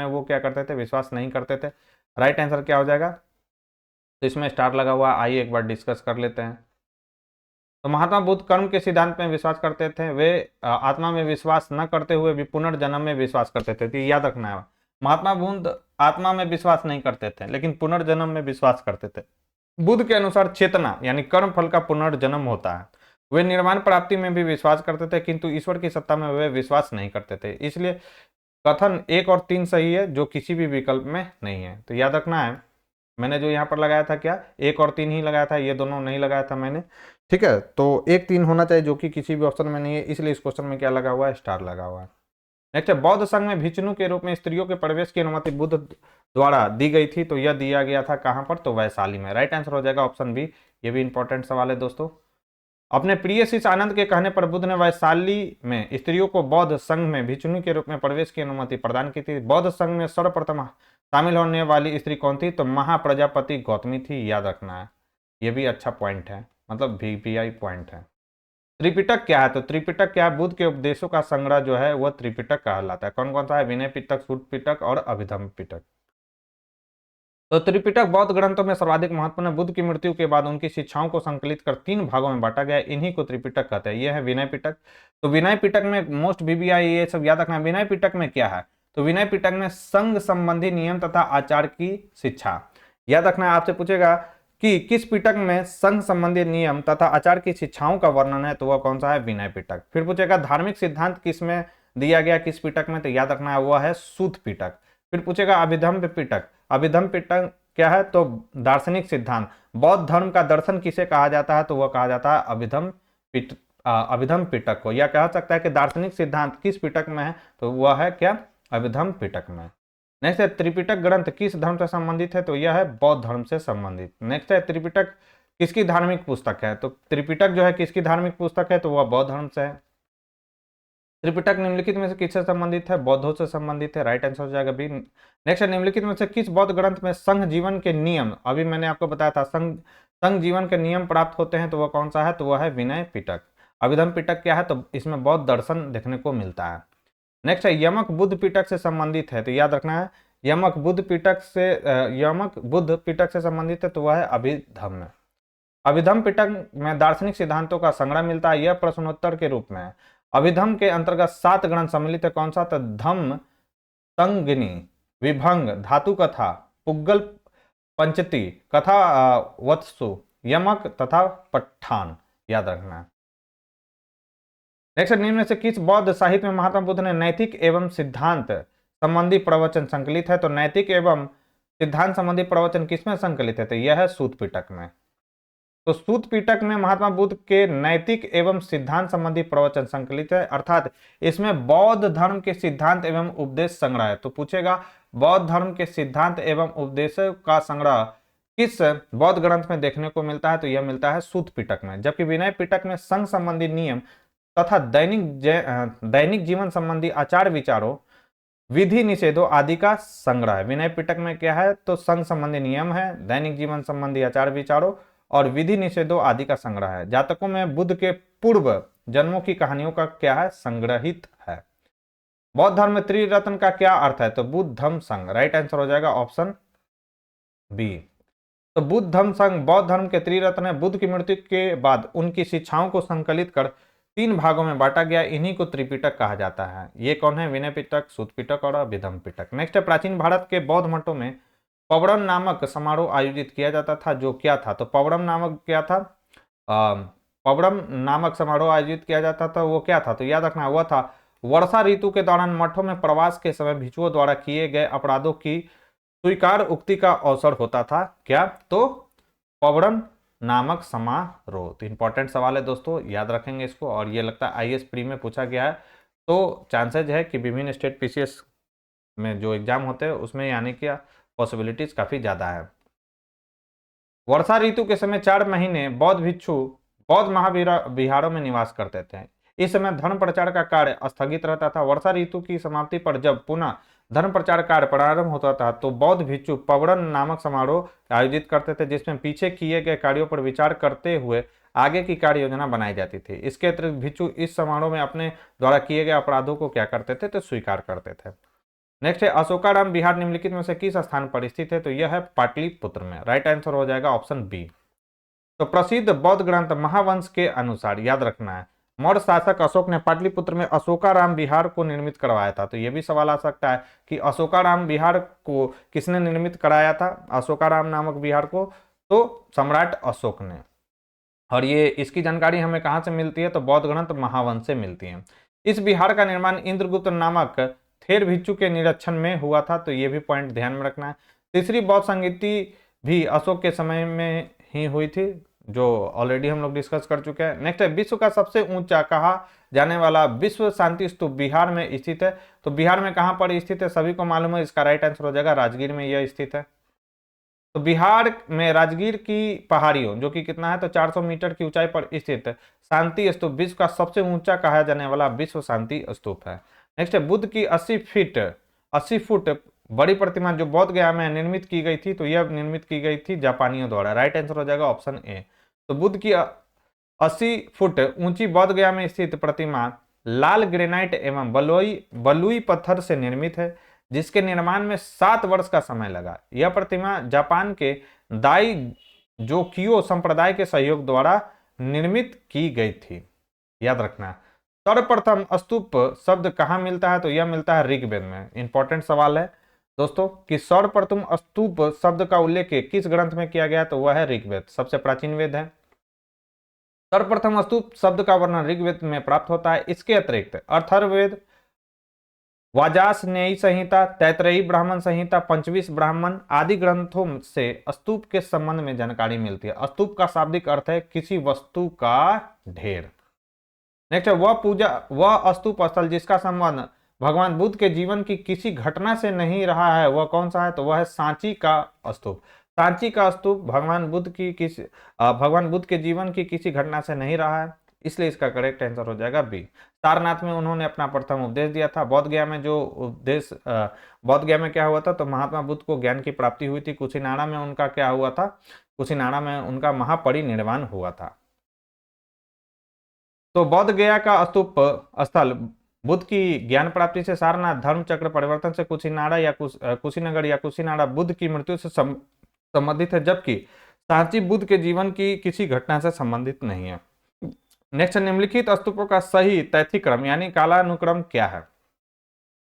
वो क्या करते थे? विश्वास नहीं करते थे। राइट आंसर क्या हो जाएगा? तो इसमें स्टार लगा हुआ, आइए एक बार डिस्कस कर लेते हैं। तो महात्मा बुद्ध कर्म के सिद्धांत में विश्वास करते थे। वे आत्मा में विश्वास न करते हुए भी पुनर्जन्म में विश्वास करते थे। तो याद रखना है, महात्मा बुद्ध आत्मा में विश्वास नहीं करते थे लेकिन पुनर्जन्म में विश्वास करते थे। बुद्ध के अनुसार चेतना यानी कर्म फल का पुनर्जन्म होता है। वे निर्वाण प्राप्ति में भी विश्वास करते थे, किंतु ईश्वर की सत्ता में वे विश्वास नहीं करते थे। इसलिए कथन 1 और 3 सही है, जो किसी भी विकल्प में नहीं है। तो याद रखना है, मैंने जो यहाँ पर लगाया था क्या 1 और 3 ही लगाया था, ये दोनों नहीं लगाया था मैंने। ठीक है, तो 1 3 होना चाहिए, जो कि किसी भी ऑप्शन में नहीं है, इसलिए इस क्वेश्चन में क्या लगा हुआ है? स्टार लगा हुआ है। नेक्स्ट है बौद्ध संघ में भिक्षु के रूप में स्त्रियों के प्रवेश की अनुमति बुद्ध द्वारा दी गई थी। तो यह दिया गया था कहां पर? तो वैशाली में। राइट आंसर हो जाएगा ऑप्शन बी। ये भी इंपॉर्टेंट सवाल है दोस्तों। अपने प्रिय शिष्य आनंद के कहने पर बुद्ध ने वैशाली में स्त्रियों को बौद्ध संघ में भिक्षुनी के रूप में प्रवेश की अनुमति प्रदान की थी। बौद्ध संघ में सर्वप्रथम शामिल होने वाली स्त्री कौन थी? तो महाप्रजापति गौतमी थी। याद रखना है, यह भी अच्छा पॉइंट है, मतलब VPI पॉइंट है। त्रिपिटक क्या है? तो त्रिपिटक क्या है? बुद्ध के उपदेशों का संग्रह जो है वह त्रिपिटक कहलाता है। कौन कौन सा है? विनय पिटक, सूत पिटक और अभिधम पिटक। तो त्रिपिटक बौद्ध ग्रंथों में सर्वाधिक महत्वपूर्ण। बुद्ध की मृत्यु के बाद उनकी शिक्षाओं को संकलित कर 3 भागों में बांटा गया, इन्हीं को त्रिपिटक कहते हैं। यह है विनय पिटक। तो विनय पिटक में मोस्ट VPI ये सब याद रखना है। विनय पिटक में क्या है? तो विनय पिटक में संघ संबंधी नियम तथा आचार की शिक्षा। याद रखना है, आपसे पूछेगा कि किस पिटक में संघ संबंधी नियम तथा आचार की शिक्षाओं का वर्णन है, तो वह कौन सा है? विनय पिटक। फिर पूछेगा धार्मिक सिद्धांत किसमें दिया गया, किस पिटक में? तो याद रखना है, वह है सूत पिटक। फिर पूछेगा अभिधम्म पिटक। अभिधम्म पिटक क्या है? तो दार्शनिक सिद्धांत। बौद्ध धर्म का दर्शन किसे कहा जाता है? तो वह कहा जाता है अभिधम्म पिटक को। या कह सकता है कि दार्शनिक सिद्धांत किस पिटक में है? तो वह है क्या? अभिधम्म पिटक में। नेक्स्ट है त्रिपिटक ग्रंथ किस धर्म से संबंधित है? तो यह है बौद्ध धर्म से संबंधित। नेक्स्ट है त्रिपिटक किसकी धार्मिक पुस्तक है? तो त्रिपिटक जो है किसकी धार्मिक पुस्तक है? तो वह बौद्ध धर्म से है। त्रिपिटक निम्नलिखित में से किससे संबंधित है? बौद्धों से संबंधित है। राइट आंसर हो जाएगा बी। नेक्स्ट है निम्नलिखित में से किस बौद्ध ग्रंथ में संघ जीवन के नियम, अभी मैंने आपको बताया था संघ जीवन के नियम प्राप्त होते हैं, तो वह कौन सा है? तो वह है विनय पिटक। अभिधम्म पिटक क्या है? तो इसमें बौद्ध दर्शन देखने को मिलता है। नेक्स्ट है यमक बुद्ध पिटक से संबंधित है। तो याद रखना है, यमक बुद्ध पिटक से संबंधित है, तो वह है अभिधम्म। अभिधम्म पिटक में दार्शनिक सिद्धांतों का संग्रह मिलता है। यह प्रश्नोत्तर के रूप में है। अभिधम्म के अंतर्गत 7 ग्रंथ सम्मिलित है। कौन सा? तो धम्म, तंगिनी, विभंग, धातु कथा, पुग्गल पंचती, कथा वत्सु, यमक तथा पट्ठान। याद रखना है। नेक्स्ट, निम्न में से किस बौद्ध साहित्य में महात्मा बुद्ध ने नैतिक एवं सिद्धांत संबंधी प्रवचन संकलित है? तो नैतिक एवं सिद्धांत संबंधी प्रवचन किसमें संकलित है? तो यह है सूत पिटक में। तो सूत पिटक में महात्मा बुद्ध के नैतिक एवं सिद्धांत संबंधी प्रवचन संकलित है, अर्थात इसमें बौद्ध धर्म के सिद्धांत एवं उपदेश संग्रह है। तो पूछेगा बौद्ध धर्म के सिद्धांत एवं उपदेशों का संग्रह किस बौद्ध ग्रंथ में देखने को मिलता है? तो यह मिलता है सूत पिटक में। जबकि विनय पिटक में संघ संबंधी नियम तथा दैनिक जीवन संबंधी आचार विचारों, विधि निषेधों आदि का संग्रह है। विनय पिटक में क्या है? तो संघ संबंधी नियम है, दैनिक जीवन संबंधी आचार विचारों और विधि निषेधों आदि का संग्रह है। जातकों में बुद्ध के पूर्व जन्मों की कहानियों का क्या है? संग्रहित है। बौद्ध धर्म में त्रिरत्न का क्या अर्थ है? तो बुद्ध धम्म संघ। राइट आंसर हो जाएगा ऑप्शन बी। तो बुद्ध धम्म संघ बौद्ध धर्म के त्रिरत्न है। बुद्ध की मृत्यु के बाद उनकी शिक्षाओं को संकलित कर 3 भागों में बांटा गया, इन्हीं को त्रिपिटक कहा जाता है। ये कौन है? विनय पिटक, सूत पिटक और अभिधम्म पिटक। नेक्स्ट है, प्राचीन भारत के बौद्ध मठों में पवड़म नामक समारोह आयोजित किया जाता था, जो क्या था? तो पवड़म नामक क्या था? पवड़म नामक समारोह आयोजित किया जाता था, वो क्या था? तो याद रखना, वह था वर्षा ऋतु के दौरान मठों में प्रवास के समय भिक्षुओं द्वारा किए गए अपराधों की स्वीकार उक्ति का अवसर होता था। क्या? तो पवड़म नामक समारोह। तो इंपॉर्टेंट सवाल है दोस्तों, याद रखेंगे इसको, और ये लगता है आईएएस प्री में पूछा गया है। तो चांसेज है कि विभिन्न स्टेट पीसीएस में जो एग्जाम होते हैं उसमें आने की पॉसिबिलिटीज काफी ज्यादा है। वर्षा ऋतु के समय 4 महीने बौद्ध भिक्षु बौद्ध महाविहारों में निवास करते थे। इस समय धर्म प्रचार का कार्य स्थगित रहता था। वर्षा ऋतु की समाप्ति पर जब पुनः धर्म प्रचार कार्य प्रारंभ होता था तो बौद्ध भिक्षु पवड़न नामक समारोह आयोजित करते थे, जिसमें पीछे किए गए कार्यों पर विचार करते हुए आगे की कार्य योजना बनाई जाती थी। इसके अतिरिक्त भिक्षु इस समारोह में अपने द्वारा किए गए अपराधों को क्या करते थे? तो स्वीकार करते थे। नेक्स्ट है, अशोकाराम विहार निम्नलिखित में से किस स्थान पर स्थित है? तो यह है पाटलिपुत्र में। राइट आंसर हो जाएगा ऑप्शन बी। तो प्रसिद्ध बौद्ध ग्रंथ महावंश के अनुसार, याद रखना है, मौर्य शासक अशोक ने पाटलिपुत्र में अशोकाराम विहार को निर्मित करवाया था। तो यह भी सवाल आ सकता है कि अशोकाराम विहार को किसने निर्मित कराया था? अशोकाराम नामक विहार को तो सम्राट अशोक ने। और ये इसकी जानकारी हमें कहां से मिलती है? तो बौद्ध ग्रंथ महावंश से मिलती है। इस विहार का निर्माण इंद्रगुप्त नामक थेर भिक्षु के निरीक्षण में हुआ था। तो ये भी पॉइंट ध्यान में रखना है। तीसरी बौद्ध संगीति भी अशोक के समय में ही हुई थी, जो ऑलरेडी हम लोग डिस्कस कर चुके हैं। नेक्स्ट है, विश्व का सबसे ऊंचा कहा जाने वाला विश्व शांति स्तूप बिहार में स्थित है। तो बिहार में कहां पर स्थित है? सभी को मालूम है, इसका राइट आंसर हो जाएगा राजगीर में यह स्थित है। तो बिहार में राजगीर की पहाड़ियों, जो कि कितना है? तो 400 मीटर की ऊंचाई पर स्थित शांति स्तूप विश्व का सबसे ऊंचा कहा जाने वाला विश्व शांति स्तूप है। नेक्स्ट है, बुद्ध की 80 फुट बड़ी प्रतिमा जो बोध गया में निर्मित की गई थी, तो यह निर्मित की गई थी जापानियों द्वारा। राइट आंसर हो जाएगा ऑप्शन ए। तो बुद्ध की 80 फुट ऊंची बोध गया में स्थित प्रतिमा लाल ग्रेनाइट एवं बलुई पत्थर से निर्मित है, जिसके निर्माण में 7 वर्ष का समय लगा। यह प्रतिमा जापान के दाई जोकियो संप्रदाय के सहयोग द्वारा निर्मित की गई थी। याद रखना, सर्वप्रथम स्तूप शब्द कहां मिलता है? तो यह मिलता है ऋग्वेद में। इंपॉर्टेंट सवाल है दोस्तों कि सर्वप्रथम स्तूप शब्द का उल्लेख किस ग्रंथ में किया गया? तो वह है ऋग्वेद, सबसे प्राचीन वेद है। सर्वप्रथम स्तूप शब्द का वर्णन ऋग्वेद में प्राप्त होता है। इसके अतिरिक्त अथर्ववेद, वाजस्नेयी संहिता, तैत्तिरीय ब्राह्मण संहिता, पंचविंश ब्राह्मण आदि ग्रंथों से स्तूप के संबंध में जानकारी मिलती है। स्तूप का शाब्दिक अर्थ है किसी वस्तु का ढेर। नेक्स्ट है, वह स्तूप स्थल जिसका संबंध भगवान बुद्ध के जीवन की किसी घटना से नहीं रहा है, वह कौन सा है? तो वह है सांची का स्तूप। सांची का स्तूप भगवान बुद्ध के जीवन की किसी घटना से नहीं रहा है, इसलिए इसका करेक्ट आंसर हो जाएगा बी। सारनाथ में उन्होंने अपना प्रथम उपदेश दिया था। बौद्ध गया में क्या हुआ था? तो महात्मा बुद्ध को ज्ञान की प्राप्ति हुई थी। कुशीनाड़ा में उनका क्या हुआ था? कुशीनाड़ा में उनका महापरिनिर्वाण हुआ था। तो बौद्ध गया का स्तूप स्थल बुद्ध की ज्ञान प्राप्ति से सारनाथ, धर्म चक्र परिवर्तन से कुशीनाड़ा या कुशीनगर या कुशीनाड़ा बुद्ध की मृत्यु से संबंधित है, जबकि सांची बुद्ध के जीवन की किसी घटना से संबंधित नहीं है। नेक्स्ट, निम्नलिखित स्तूपों का सही तैथिक्रम यानी कालानुक्रम क्या है?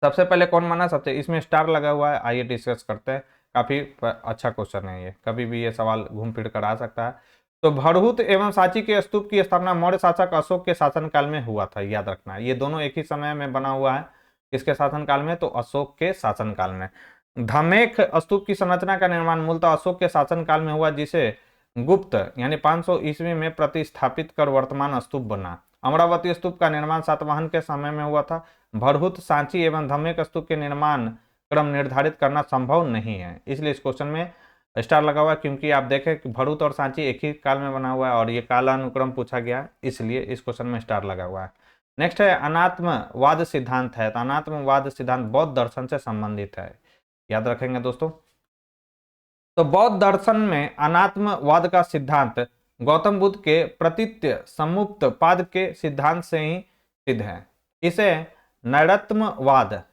सबसे पहले कौन माना? सबसे इसमें स्टार लगा हुआ है। आइए डिस्कस करते हैं। काफी अच्छा क्वेश्चन है ये, कभी भी ये सवाल घूम फिर कर आ सकता है। तो भरहुत एवं सांची के स्तूप की स्थापना मौर्य शासक अशोक के शासनकाल में हुआ था, याद रखना है। ये दोनों एक ही समय में बना हुआ है, किसके शासनकाल में, तो अशोक के शासनकाल में। धमेख स्तूप की संरचना का निर्माण मूलतः अशोक के शासनकाल में हुआ, जिसे गुप्त यानी 500 ईस्वी में प्रतिस्थापित कर वर्तमान स्तूप बना। अमरावती स्तूप का निर्माण सातवाहन के समय में हुआ था। भरहुत, सांची एवं धमेख स्तूप के निर्माण क्रम निर्धारित करना संभव नहीं है, इसलिए इस क्वेश्चन में स्टार लगा हुआ है, क्योंकि आप देखें कि भरूच और सांची एक ही काल में बना हुआ है और ये कालानुक्रम पूछा गया, इसलिए इस क्वेश्चन में स्टार लगा हुआ है। नेक्स्ट है अनात्मवाद सिद्धांत है, तो अनात्मवाद सिद्धांत बौद्ध दर्शन से संबंधित है, याद रखेंगे दोस्तों। तो बौद्ध दर्शन में अनात्मवाद का सिद्धांत गौतम बुद्ध के प्रतीत्य समुक्त पाद के सिद्धांत से ही सिद्ध है। इसे नैरात्मवाद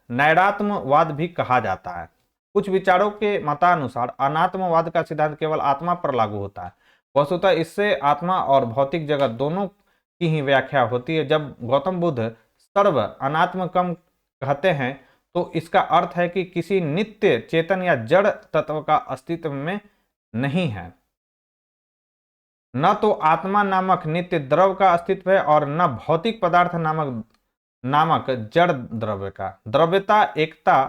भी कहा जाता है। कुछ विचारों के मतानुसार अनात्मवाद का सिद्धांत केवल आत्मा पर लागू होता है। वस्तुतः इससे आत्मा और भौतिक जगत दोनों की ही व्याख्या होती है। जब गौतम बुद्ध सर्व अनात्मकम कहते हैं तो इसका अर्थ है कि किसी नित्य चेतन या जड़ तत्व का अस्तित्व में नहीं है। न तो आत्मा नामक नित्य द्रव का अस्तित्व है और न भौतिक पदार्थ नामक जड़ द्रव्य का। द्रव्यता, एकता,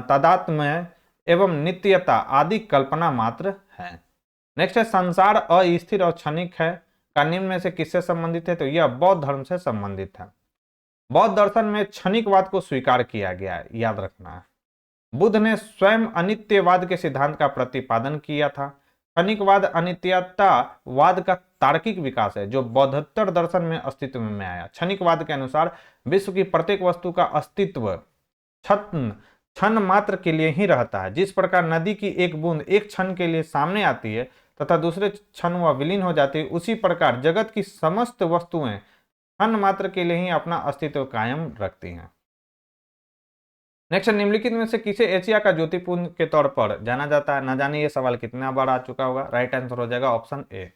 तादात्म्य एवं नित्यता आदि कल्पना मात्र है। नेक्स्ट है संसार अस्थिर और क्षणिक है का निम्न में से किससे संबंधित है, तो यह बौद्ध धर्म से संबंधित है। बौद्ध दर्शन में क्षणिकवाद को स्वीकार किया गया है, याद रखना है। बुद्ध ने स्वयं अनित्यवाद के सिद्धांत का प्रतिपादन किया था। क्षणिकवाद अनित्यतावाद का तार्किक विकास है जो बौद्धोत्तर दर्शन में अस्तित्व में आया। क्षणिकवाद के अनुसार विश्व की प्रत्येक वस्तु का अस्तित्व क्षण मात्र के लिए ही रहता है। जिस प्रकार नदी की एक बूंद एक क्षण के लिए सामने आती है तथा दूसरे क्षण वह विलीन हो जाती है, उसी प्रकार जगत की समस्त वस्तुएं क्षण मात्र के लिए ही अपना अस्तित्व कायम रखती हैं। नेक्स्ट, निम्नलिखित में से किसे एशिया का ज्योतिपुंज के तौर पर जाना जाता है? न जाने ये सवाल कितना बार आ चुका होगा। राइट आंसर हो जाएगा ऑप्शन ए।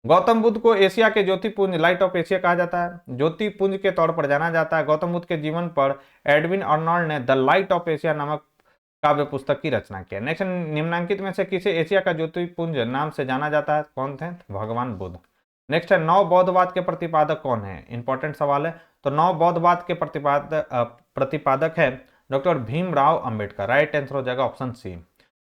गौतम बुद्ध को एशिया के ज्योतिपुंज लाइट ऑफ एशिया कहा जाता है, ज्योतिपुंज के तौर पर जाना जाता है। गौतम बुद्ध के जीवन पर एडविन अर्नोल्ड ने द लाइट ऑफ एशिया नामक काव्य पुस्तक की रचना किया। नेक्स्ट, निम्नांकित में से किसे एशिया का ज्योतिपुंज नाम से जाना जाता है? कौन थे? भगवान बुद्ध। नेक्स्ट है नव बौद्धवाद के प्रतिपादक कौन है? इंपॉर्टेंट सवाल है। तो नव बौद्धवाद के प्रतिपादक है doctor Bhimrao Ambedkar. Right answer हो जाएगा ऑप्शन सी।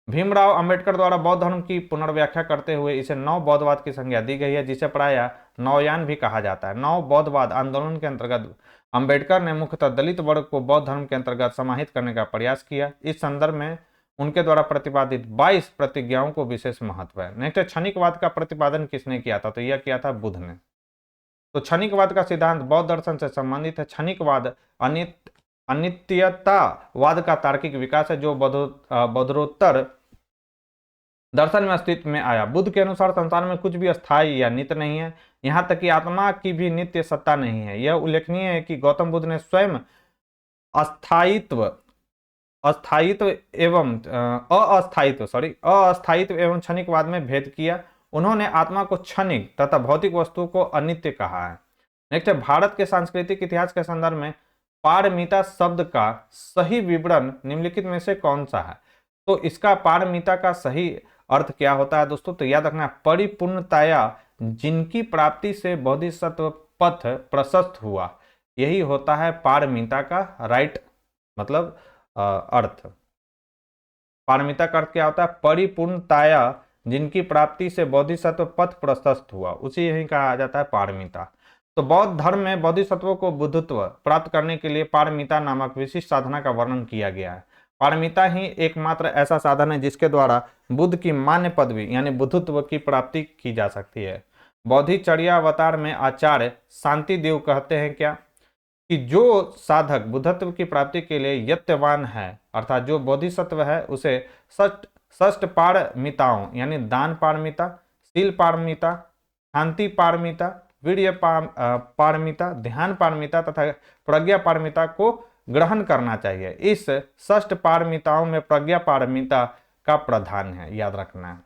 भीमराव अंबेडकर द्वारा बौद्ध धर्म की पुनर्व्याख्या करते हुए इसे नव बौद्धवाद की संज्ञा दी गई है, जिसे प्रायः नवयान भी कहा जाता है। नव बौद्धवाद आंदोलन के अंतर्गत अंबेडकर ने मुख्यतः दलित वर्ग को बौद्ध धर्म के अंतर्गत समाहित करने का प्रयास किया। इस संदर्भ में उनके द्वारा प्रतिपादित 22 प्रतिज्ञाओं को विशेष महत्व है। नेक्स्ट, क्षणिकवाद का प्रतिपादन किसने किया था? तो यह किया था बुद्ध ने। तो क्षणिकवाद का सिद्धांत बौद्ध दर्शन से संबंधित है। क्षणिकवाद अनित्यतावाद का तार्किक विकास है जो बौद्धोत्तर दर्शन में अस्तित्व में आया। बुद्ध के अनुसार संसार में कुछ भी अस्थायी या नित्य नहीं है, यहाँ तक कि आत्मा की भी नित्य सत्ता नहीं है। यह उल्लेखनीय है कि गौतम बुद्ध ने स्वयं अस्थायित्व एवं क्षणिकवाद में भेद किया। उन्होंने आत्मा को क्षणिक तथा भौतिक वस्तु को अनित्य कहा है। नेक्स्ट है भारत के सांस्कृतिक इतिहास के संदर्भ में पारमिता शब्द का सही विवरण निम्नलिखित में से कौन सा है? तो इसका पारमिता का सही अर्थ क्या होता है दोस्तों? तो याद रखना, परिपूर्णताया जिनकी प्राप्ति से बोधिसत्व पथ प्रशस्त हुआ, यही होता है पारमिता का राइट मतलब अर्थ। पारमिता का अर्थ क्या होता है? परिपूर्णताया जिनकी प्राप्ति से बोधिसत्व पथ प्रशस्त हुआ, उसे यही कहा जाता है पारमिता। तो बौद्ध धर्म में बोधिसत्वों को बुद्धत्व प्राप्त करने के लिए पारमिता नामक विशिष्ट साधना का वर्णन किया गया है। पारमिता ही एकमात्र ऐसा साधन है जिसके द्वारा बुद्ध की मान्य पदवी यानी बुद्धत्व की प्राप्ति की जा सकती है। बोधिचर्यावतार में आचार्य शांतिदेव कहते हैं क्या कि जो साधक बुद्धत्व की प्राप्ति के लिए यत्नवान है, अर्थात जो बोधिसत्व है, उसे षष्ठ पारमिताओं यानी दान पारमिता, शील पारमिता, शांति पारमिता, वीर्य पारमिता, ध्यान पारमिता तथा प्रज्ञा पारमिता को ग्रहण करना चाहिए। इस षष्ठ पारमिताओं में प्रज्ञा पारमिता का प्रधान है, याद रखना है।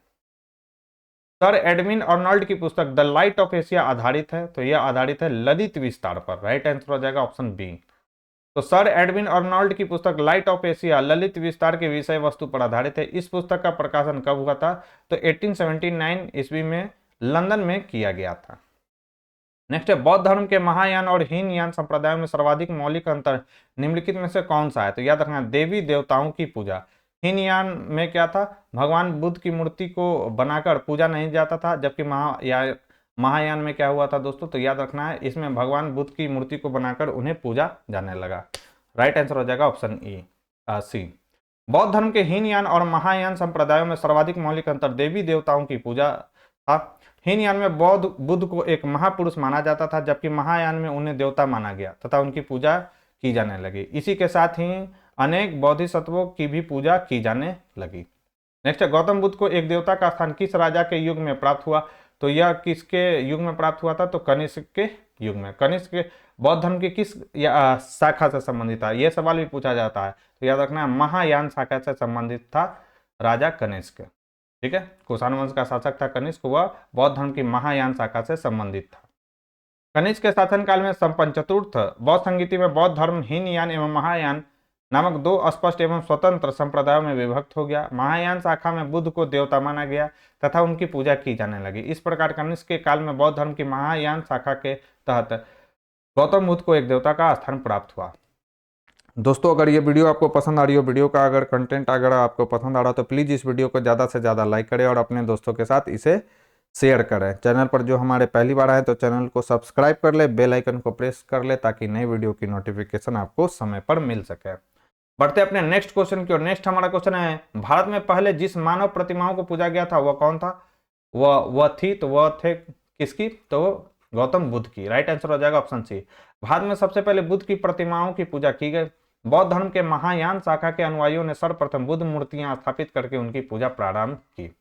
सर एडविन अर्नोल्ड की पुस्तक द लाइट ऑफ एशिया आधारित है, तो यह आधारित है ललित विस्तार पर। राइट आंसर हो जाएगा ऑप्शन बी। तो सर एडविन अर्नोल्ड की पुस्तक लाइट ऑफ एशिया ललित विस्तार के विषय वस्तु पर आधारित है। इस पुस्तक का प्रकाशन कब हुआ था? तो 1879 ईस्वी में लंदन में किया गया था। नेक्स्ट है, बौद्ध धर्म के महायान और हीनयान संप्रदायों में सर्वाधिक मौलिक अंतर निम्नलिखित में से कौन सा है? तो याद रखना, देवी देवताओं की पूजा। हीनयान में क्या था? भगवान बुद्ध की मूर्ति को बनाकर पूजा नहीं जाता था, जबकि महायान में क्या हुआ था दोस्तों? तो याद रखना है, इसमें भगवान बुद्ध की मूर्ति को बनाकर उन्हें पूजा जाने लगा। राइट आंसर हो जाएगा ऑप्शन सी। बौद्ध धर्म के हीनयान और महायान संप्रदायों में सर्वाधिक मौलिक अंतर देवी देवताओं की पूजा था। हीनयान में बुद्ध को एक महापुरुष माना जाता था, जबकि महायान में उन्हें देवता माना गया तथा उनकी पूजा की जाने लगी। इसी के साथ ही अनेक बोधिसत्वों की भी पूजा की जाने लगी। नेक्स्ट है, गौतम बुद्ध को एक देवता का स्थान किस राजा के युग में प्राप्त हुआ? तो यह किसके युग में प्राप्त हुआ था? तो कनिष्क के युग में। कनिष्क बौद्ध धर्म की किस शाखा से संबंधित था? यह सवाल भी पूछा जाता है, तो याद रखना, महायान शाखा से संबंधित था राजा कनिष्क। ठीक है, कुषाण वंश का शासक था कनिष्क, वह बौद्ध धर्म की महायान शाखा से संबंधित था। कनिष्क के शासनकाल में संपन्न चतुर्थ बौद्ध संगीति में बौद्ध धर्म हीनयान एवं महायान नामक दो अस्पष्ट एवं स्वतंत्र संप्रदायों में विभक्त हो गया। महायान शाखा में बुद्ध को देवता माना गया तथा उनकी पूजा की जाने लगी। इस प्रकार कनिष्क के काल में बौद्ध धर्म की महायान शाखा के तहत गौतम बुद्ध को एक देवता का स्थान प्राप्त हुआ। दोस्तों, अगर ये वीडियो आपको पसंद आ रही हो, वीडियो का अगर कंटेंट अगर आपको पसंद आ रहा हो, तो प्लीज़ इस वीडियो को ज़्यादा से ज़्यादा लाइक करें और अपने दोस्तों के साथ इसे शेयर करें। चैनल पर जो हमारे पहली बार आए तो चैनल को सब्सक्राइब कर ले, बेल आइकन को प्रेस कर ले, ताकि नई वीडियो की नोटिफिकेशन आपको समय पर मिल सके। बढ़ते अपने नेक्स्ट क्वेश्चन की ओर। नेक्स्ट हमारा क्वेश्चन है, भारत में पहले जिस मानव प्रतिमाओं को पूजा गया था वह कौन था? वह थे किसकी? तो गौतम बुद्ध की। राइट आंसर हो जाएगा ऑप्शन सी। भारत में सबसे पहले बुद्ध की प्रतिमाओं की पूजा की गई। बौद्ध धर्म के महायान शाखा के अनुयायियों ने सर्वप्रथम बुद्ध मूर्तियां स्थापित करके उनकी पूजा प्रारंभ की।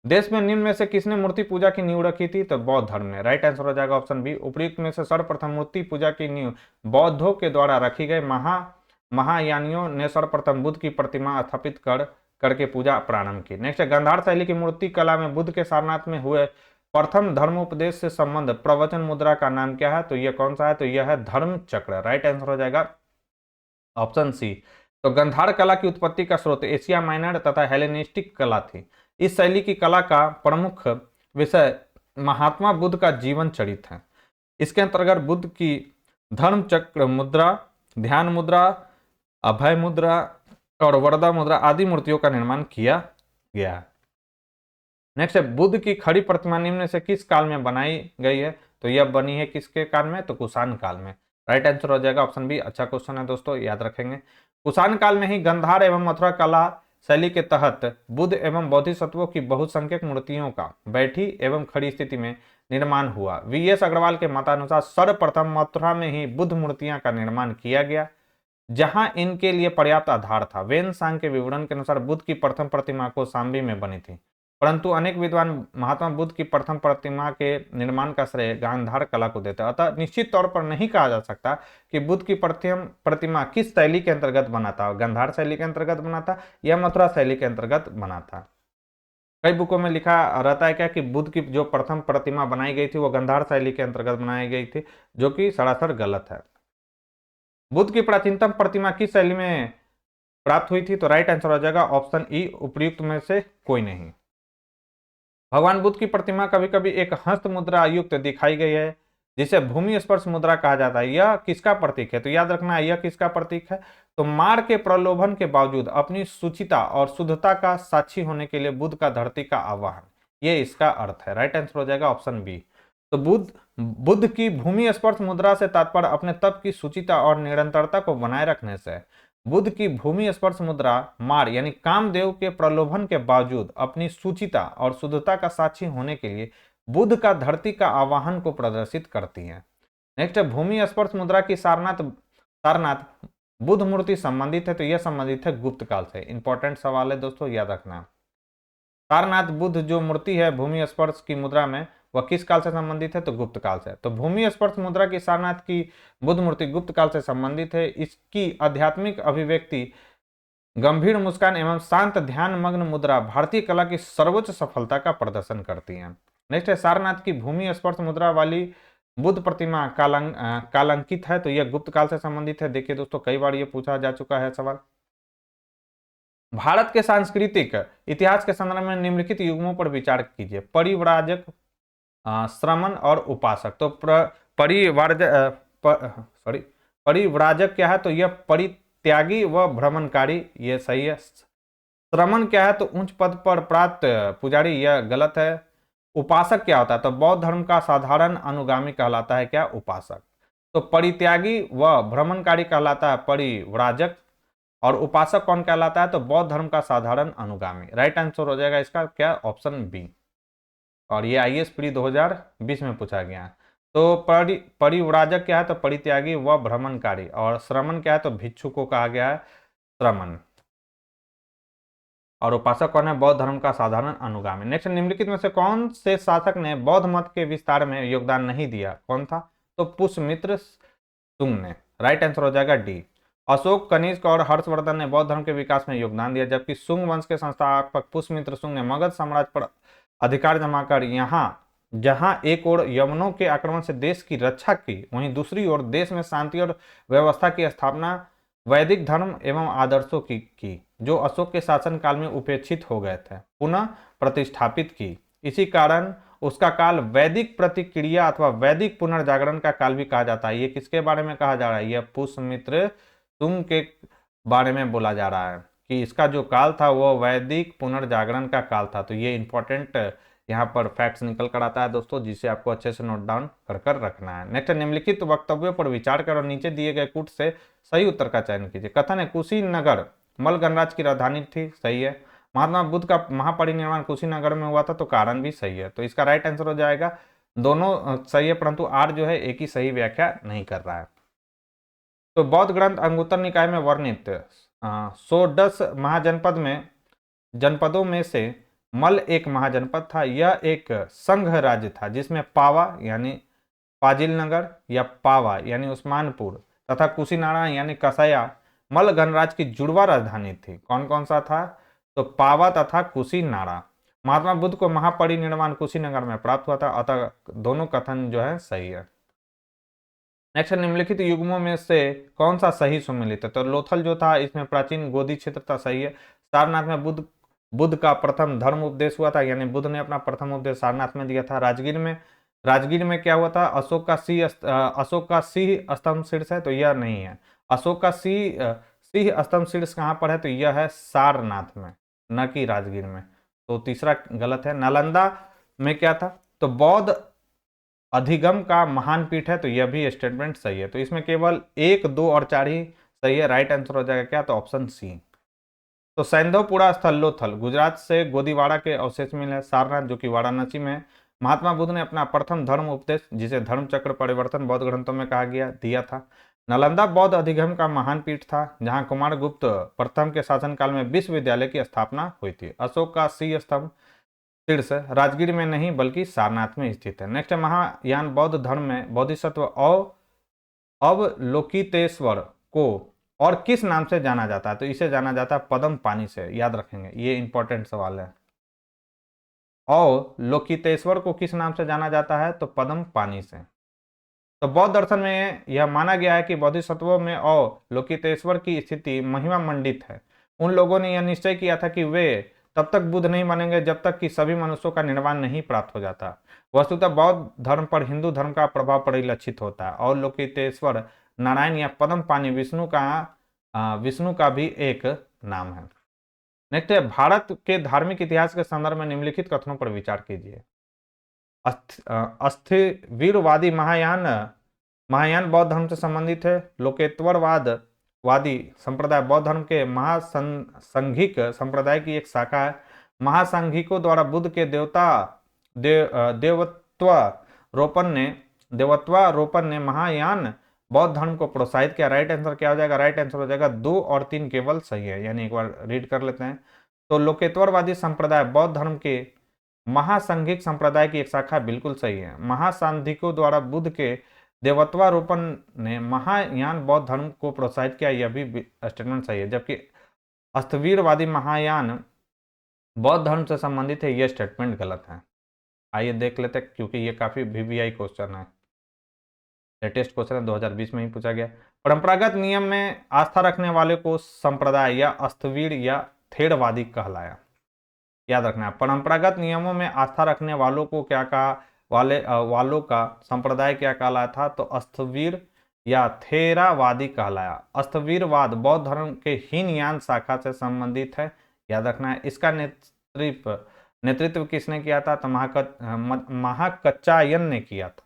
देश में निम्न में से किसने मूर्ति पूजा की नींव रखी थी? तो बौद्ध धर्म ने। राइट आंसर हो जाएगा ऑप्शन बी। उपयुक्त में से सर्वप्रथम मूर्ति पूजा की नींव बौद्धों के द्वारा रखी गई। महायानियों ने सर्वप्रथम बुद्ध की प्रतिमा स्थापित करके पूजा प्रारंभ की। नेक्स्ट, गांधार शैली की मूर्ति कला में बुद्ध के सारनाथ में हुए प्रथम धर्मोपदेश से संबंध प्रवचन मुद्रा का नाम क्या है? तो यह कौन सा है? तो यह है धर्म चक्र। राइट आंसर हो जाएगा ऑप्शन सी। तो गांधार कला की उत्पत्ति का स्रोत एशिया माइनर तथा हेलेनिस्टिक कला थी। इस शैली की कला का प्रमुख विषय महात्मा बुद्ध का जीवन चरित्र है। इसके अंतर्गत बुद्ध की धर्म चक्र मुद्रा, ध्यान मुद्रा, अभय मुद्रा और वरदा मुद्रा आदि मूर्तियों का निर्माण किया गया है। नेक्स्ट है, बुद्ध की खड़ी प्रतिमा निम्न से किस काल में बनाई गई है? तो यह बनी है किसके काल में? तो कुषाण काल में। राइट आंसर हो जाएगा ऑप्शन बी। अच्छा क्वेश्चन है दोस्तों, याद रखेंगे। कुषाण काल में ही गांधार एवं मथुरा कला शैली के तहत बुद्ध एवं बोधिसत्वों की बहुसंख्यक मूर्तियों का बैठी एवं खड़ी स्थिति में निर्माण हुआ। वीएस अग्रवाल के मतानुसार सर्वप्रथम मथुरा में ही बुद्ध मूर्तियां का निर्माण किया गया, जहां इनके लिए पर्याप्त आधार था। वेन सांग के विवरण के अनुसार बुद्ध की प्रथम प्रतिमा कौशाम्बी में बनी थी, परंतु अनेक विद्वान महात्मा बुद्ध की प्रथम प्रतिमा के निर्माण का श्रेय गांधार कला को देते हैं। अतः निश्चित तौर पर नहीं कहा जा सकता कि बुद्ध की प्रथम प्रतिमा किस शैली के अंतर्गत बना था, गांधार शैली के अंतर्गत बना था या मथुरा शैली के अंतर्गत बना था। कई बुकों में लिखा रहता है क्या कि बुद्ध की जो प्रथम प्रतिमा बनाई गई थी वो गांधार शैली के अंतर्गत बनाई गई थी, जो कि सरासर गलत है। बुद्ध की प्राचीनतम प्रतिमा किस शैली में प्राप्त हुई थी? तो राइट आंसर हो जाएगा ऑप्शन ई, उपयुक्त में से कोई नहीं। भगवान बुद्ध की प्रतिमा कभी कभी एक हस्त मुद्रा युक्त दिखाई गई है, जिसे भूमि स्पर्श मुद्रा कहा जाता है। यह किसका प्रतीक है? तो याद रखना है, यह किसका प्रतीक है? तो मार के प्रलोभन के बावजूद अपनी शुचिता और शुद्धता का साक्षी होने के लिए बुद्ध का धरती का आह्वान, ये इसका अर्थ है। राइट आंसर हो जाएगा ऑप्शन बी। तो बुद्ध की भूमि स्पर्श मुद्रा से तात्पर्य अपने तप की शुचिता और निरंतरता को बनाए रखने से। बुद्ध की भूमि स्पर्श मुद्रा मार यानी कामदेव के प्रलोभन के बावजूद अपनी शुचिता और शुद्धता का साक्षी होने के लिए बुद्ध का धरती का आवाहन को प्रदर्शित करती है। नेक्स्ट है, भूमि स्पर्श मुद्रा की सारनाथ बुद्ध मूर्ति संबंधित है, तो यह संबंधित है गुप्त काल से। इंपॉर्टेंट सवाल है दोस्तों, याद रखना। सारनाथ बुद्ध जो मूर्ति है भूमि स्पर्श की मुद्रा में, वह किस काल से संबंधित है? तो गुप्त काल से। तो भूमि स्पर्श मुद्रा की सारनाथ की बुद्ध मूर्ति गुप्त काल से संबंधित है। इसकी आध्यात्मिक अभिव्यक्ति गंभीर मुस्कान एवं शांत ध्यान मग्न मुद्रा भारतीय कला की सर्वोच्च सफलता का प्रदर्शन करती है। नेक्स्ट है, सारनाथ की भूमि स्पर्श मुद्रा वाली बुद्ध प्रतिमा कालांकित है तो यह गुप्त काल से संबंधित है। देखिए दोस्तों, कई बार ये पूछा जा चुका है सवाल। भारत के सांस्कृतिक इतिहास के संदर्भ में निम्नलिखित युग्मों पर विचार कीजिए। परिव्राजक, श्रमण और उपासक। तो सॉरी, परिव्राजक क्या है तो यह परित्यागी व भ्रमणकारी, ये सही है। श्रमण क्या है तो उच्च पद पर प्राप्त पुजारी, यह गलत है। उपासक क्या होता है तो बौद्ध धर्म का साधारण अनुगामी कहलाता है क्या, उपासक। तो परित्यागी व भ्रमणकारी कहलाता है परिव्राजक, और उपासक कौन कहलाता है तो बौद्ध धर्म का साधारण अनुगामी। राइट आंसर हो जाएगा इसका क्या, ऑप्शन बी। और ये आईएएस प्री 2020 में पूछा गया है। तो परिव्राजक क्या है तो परित्यागी व भ्रमणकारी, और श्रमण क्या है तो भिक्षु को कहा गया है श्रमण, और उपासक कौन है, बौद्ध धर्म का साधारण अनुगामी। नेक्स्ट, निम्नलिखित में से कौन से शासक ने बौद्ध मत के विस्तार में योगदान नहीं दिया, कौन था तो पुष्यमित्र शुंग ने। राइट आंसर हो जाएगा डी। अशोक, कनिष्क और हर्षवर्धन ने बौद्ध धर्म के विकास में योगदान दिया, जबकि शुंग वंश के संस्थापक पुष्यमित्र शुंग ने मगध साम्राज्य पर अधिकार जमाकर यहाँ जहां एक ओर यवनों के आक्रमण से देश की रक्षा की, वहीं दूसरी ओर देश में शांति और व्यवस्था की स्थापना वैदिक धर्म एवं आदर्शों की जो अशोक के शासन काल में उपेक्षित हो गए थे, पुनः प्रतिष्ठापित की। इसी कारण उसका काल वैदिक प्रतिक्रिया अथवा वैदिक पुनर्जागरण का काल भी कहा जाता है। ये किसके बारे में कहा जा रहा है, यह पुष्यमित्र शुंग के बारे में बोला जा रहा है कि इसका जो काल था वो वैदिक पुनर्जागरण का काल था। तो ये इंपॉर्टेंट यहाँ पर फैक्ट्स निकल कर आता है दोस्तों, जिसे आपको अच्छे से नोट डाउन कर रखना है। नेक्स्ट, निम्नलिखित वक्तव्यों पर विचार कर और नीचे दिए गए कूट से सही उत्तर का चयन कीजिए। कथन है कुशीनगर मल गणराज की राजधानी थी, सही है। महात्मा बुद्ध का महापरिनिर्वाण कुशीनगर में हुआ था, तो कारण भी सही है। तो इसका राइट आंसर हो जाएगा, दोनों सही है, परंतु आर जो है एक ही सही व्याख्या नहीं कर रहा है। तो बौद्ध ग्रंथ अंगुत्तर निकाय में वर्णित 110 महाजनपद में जनपदों में से मल एक महाजनपद था। यह एक संघ राज्य था जिसमें पावा यानी पाजिल नगर या पावा यानी उस्मानपुर तथा कुशीनारा यानी कसया मल गणराज की जुड़वा राजधानी थी। कौन कौन सा था तो पावा तथा कुशीनारा। महात्मा बुद्ध को महापरिनिर्वाण कुशीनगर में प्राप्त हुआ था, अतः दोनों कथन जो है सही है। नेक्स्ट, निम्नलिखित युग्मों में से कौन सा सही सुमेलित है तो लोथल जो था इसमें प्राचीन गोदी क्षेत्र था, सही है। सारनाथ में बुद्ध का प्रथम धर्म उपदेश हुआ था, यानी बुद्ध ने अपना प्रथम उपदेश सारनाथ में दिया था। राजगीर में क्या हुआ था, अशोक का सिंह स्तंभ शीर्ष है, तो यह नहीं है। अशोक का सिंह स्तंभ शीर्ष कहाँ पर है तो यह है सारनाथ में, न कि राजगीर में। तो तीसरा गलत है। नालंदा में क्या था तो बौद्ध अधिगम का महान पीठ है, तो यह भी स्टेटमेंट सही है। तो इसमें केवल 1, 2 और 4 ही सही है। राइट आंसर हो जाएगा क्या तो ऑप्शन सी। तो सैंधवपुरा स्थलोथल गुजरात से गोदीवाड़ा के अवशेष मिले हैं। सारनाथ जो कि वाराणसी में है। महात्मा बुद्ध ने अपना प्रथम धर्म उपदेश, जिसे धर्म चक्र परिवर्तन बौद्ध ग्रंथों में कहा गया, दिया था। नालंदा बौद्ध अधिगम का महान पीठ था, जहां कुमार गुप्त प्रथम के शासनकाल में विश्वविद्यालय की स्थापना हुई थी। अशोक का सिंह स्तंभ शीर्ष राजगीर में नहीं बल्कि सारनाथ में स्थित है। नेक्स्ट, महायान बौद्ध धर्म में बोधिसत्व अवलोकितेश्वर को और किस नाम से जाना जाता है तो इसे जाना जाता है पद्म पानी से। याद रखेंगे, ये इंपॉर्टेंट सवाल है। अवलोकितेश्वर को किस नाम से जाना जाता है तो पद्म पानी से। तो बौद्ध दर्शन में यह माना गया है कि बोधिसत्वों में अवलोकितेश्वर की स्थिति महिमा मंडित है। उन लोगों ने यह निश्चय किया था कि वे तब तक बुद्ध नहीं बनेंगे जब तक कि सभी मनुष्यों का निर्वाण नहीं प्राप्त हो जाता। वस्तुतः बौद्ध धर्म पर हिंदू धर्म का प्रभाव परिलक्षित होता है। और लोकितेश्वर नारायण या पद्म पानी विष्णु का भी एक नाम है। नेक्स्ट है, भारत के धार्मिक इतिहास के संदर्भ में निम्नलिखित कथनों पर विचार कीजिए। अस्थिवीरवादी महायान बौद्ध धर्म से संबंधित है। लोकेत्वरवादी संप्रदाय बौद्ध धर्म के महासंघिक संप्रदाय की एक शाखा है। महासंघिकों द्वारा बुद्ध के देवत्वारोपण ने महायान बौद्ध धर्म को प्रोत्साहित किया। राइट आंसर क्या हो जाएगा, राइट आंसर हो जाएगा 2 और 3 केवल सही है, यानी एक बार रीड कर लेते हैं। तो लोकेत्वरवादी संप्रदाय बौद्ध धर्म के महासंघिक संप्रदाय की एक शाखा बिल्कुल सही है। महासांधिकों द्वारा बुद्ध के देवत्वारोपण ने महायान बौद्ध धर्म को प्रोत्साहित किया, यह भी स्टेटमेंट सही है। जबकि अस्थवीरवादी महायान बौद्ध धर्म से संबंधित है, यह स्टेटमेंट गलत है। आइए देख लेते हैं, क्योंकि यह काफी वीवीआई क्वेश्चन है। लेटेस्ट क्वेश्चन है, 2020 में ही पूछा गया। परंपरागत नियम में आस्था रखने वाले को संप्रदाय या अस्थवीर या थेरवादी कहलाया। याद रखना है, परंपरागत नियमों में आस्था रखने वालों को क्या कहा, वालों का संप्रदाय क्या कहलाया था, तो अस्थवीर या थेरावादी कहलाया। अस्थवीरवाद बौद्ध धर्म के हीनयान शाखा से संबंधित है। याद रखना है, इसका नेतृत्व किसने किया था, तो महाकच्चायन ने किया था।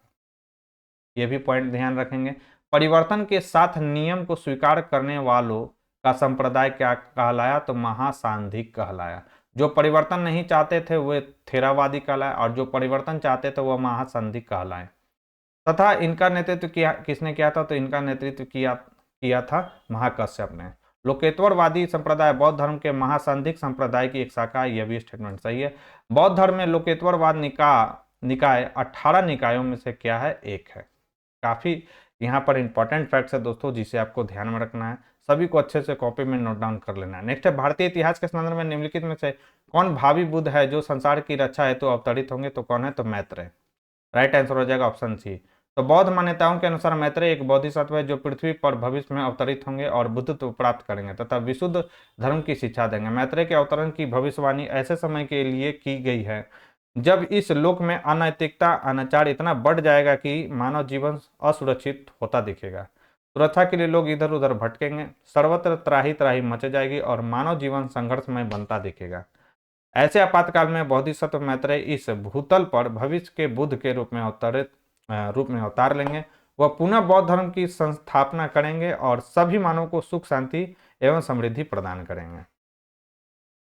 ये भी पॉइंट ध्यान रखेंगे। परिवर्तन के साथ नियम को स्वीकार करने वालों का संप्रदाय क्या कहलाया, तो महासांधिक कहलाया। जो परिवर्तन नहीं चाहते थे वे थेरावादी कहलाए, और जो परिवर्तन चाहते थे वह महासांधिक कहलाए। तथा इनका नेतृत्व किसने किया था, तो इनका नेतृत्व किया था महाकश्यप ने। लोकेत्वरवादी संप्रदाय बौद्ध धर्म के महासांधिक संप्रदाय की एक शाखा है। यह भी स्टेटमेंट सही है। बौद्ध धर्म में लोकेत्वरवाद निकाय 18 निकायों में से क्या है, एक है। काफी यहाँ पर इंपॉर्टेंट फैक्ट्स है दोस्तों, जिसे आपको ध्यान में रखना है। सभी को अच्छे से कॉपी में नोट डाउन कर लेना है। नेक्स्ट है, भारतीय इतिहास के संदर्भ में निम्नलिखित में से कौन भावी बुद्ध है जो संसार की रक्षा हेतु अवतरित होंगे, तो कौन है, तो मैत्रेय। राइट आंसर हो जाएगा ऑप्शन सी। तो बौद्ध मान्यताओं के अनुसार मैत्रेय एक बोधिसत्व है जो पृथ्वी पर भविष्य में अवतरित होंगे और बुद्धत्व प्राप्त करेंगे तथा विशुद्ध धर्म की शिक्षा देंगे। मैत्रेय के अवतरण की भविष्यवाणी ऐसे समय के लिए की गई है जब इस लोक में अनैतिकता अनाचार इतना बढ़ जाएगा कि मानव जीवन असुरक्षित होता दिखेगा। सुरक्षा के लिए लोग इधर उधर भटकेंगे, सर्वत्र त्राही त्राही मच जाएगी और मानव जीवन संघर्षमय बनता दिखेगा। ऐसे आपातकाल में बोधिसत्व मैत्रेय इस भूतल पर भविष्य के बुद्ध के रूप में अवतार लेंगे। वह पुनः बौद्ध धर्म की संस्थापना करेंगे और सभी मानवों को सुख शांति एवं समृद्धि प्रदान करेंगे।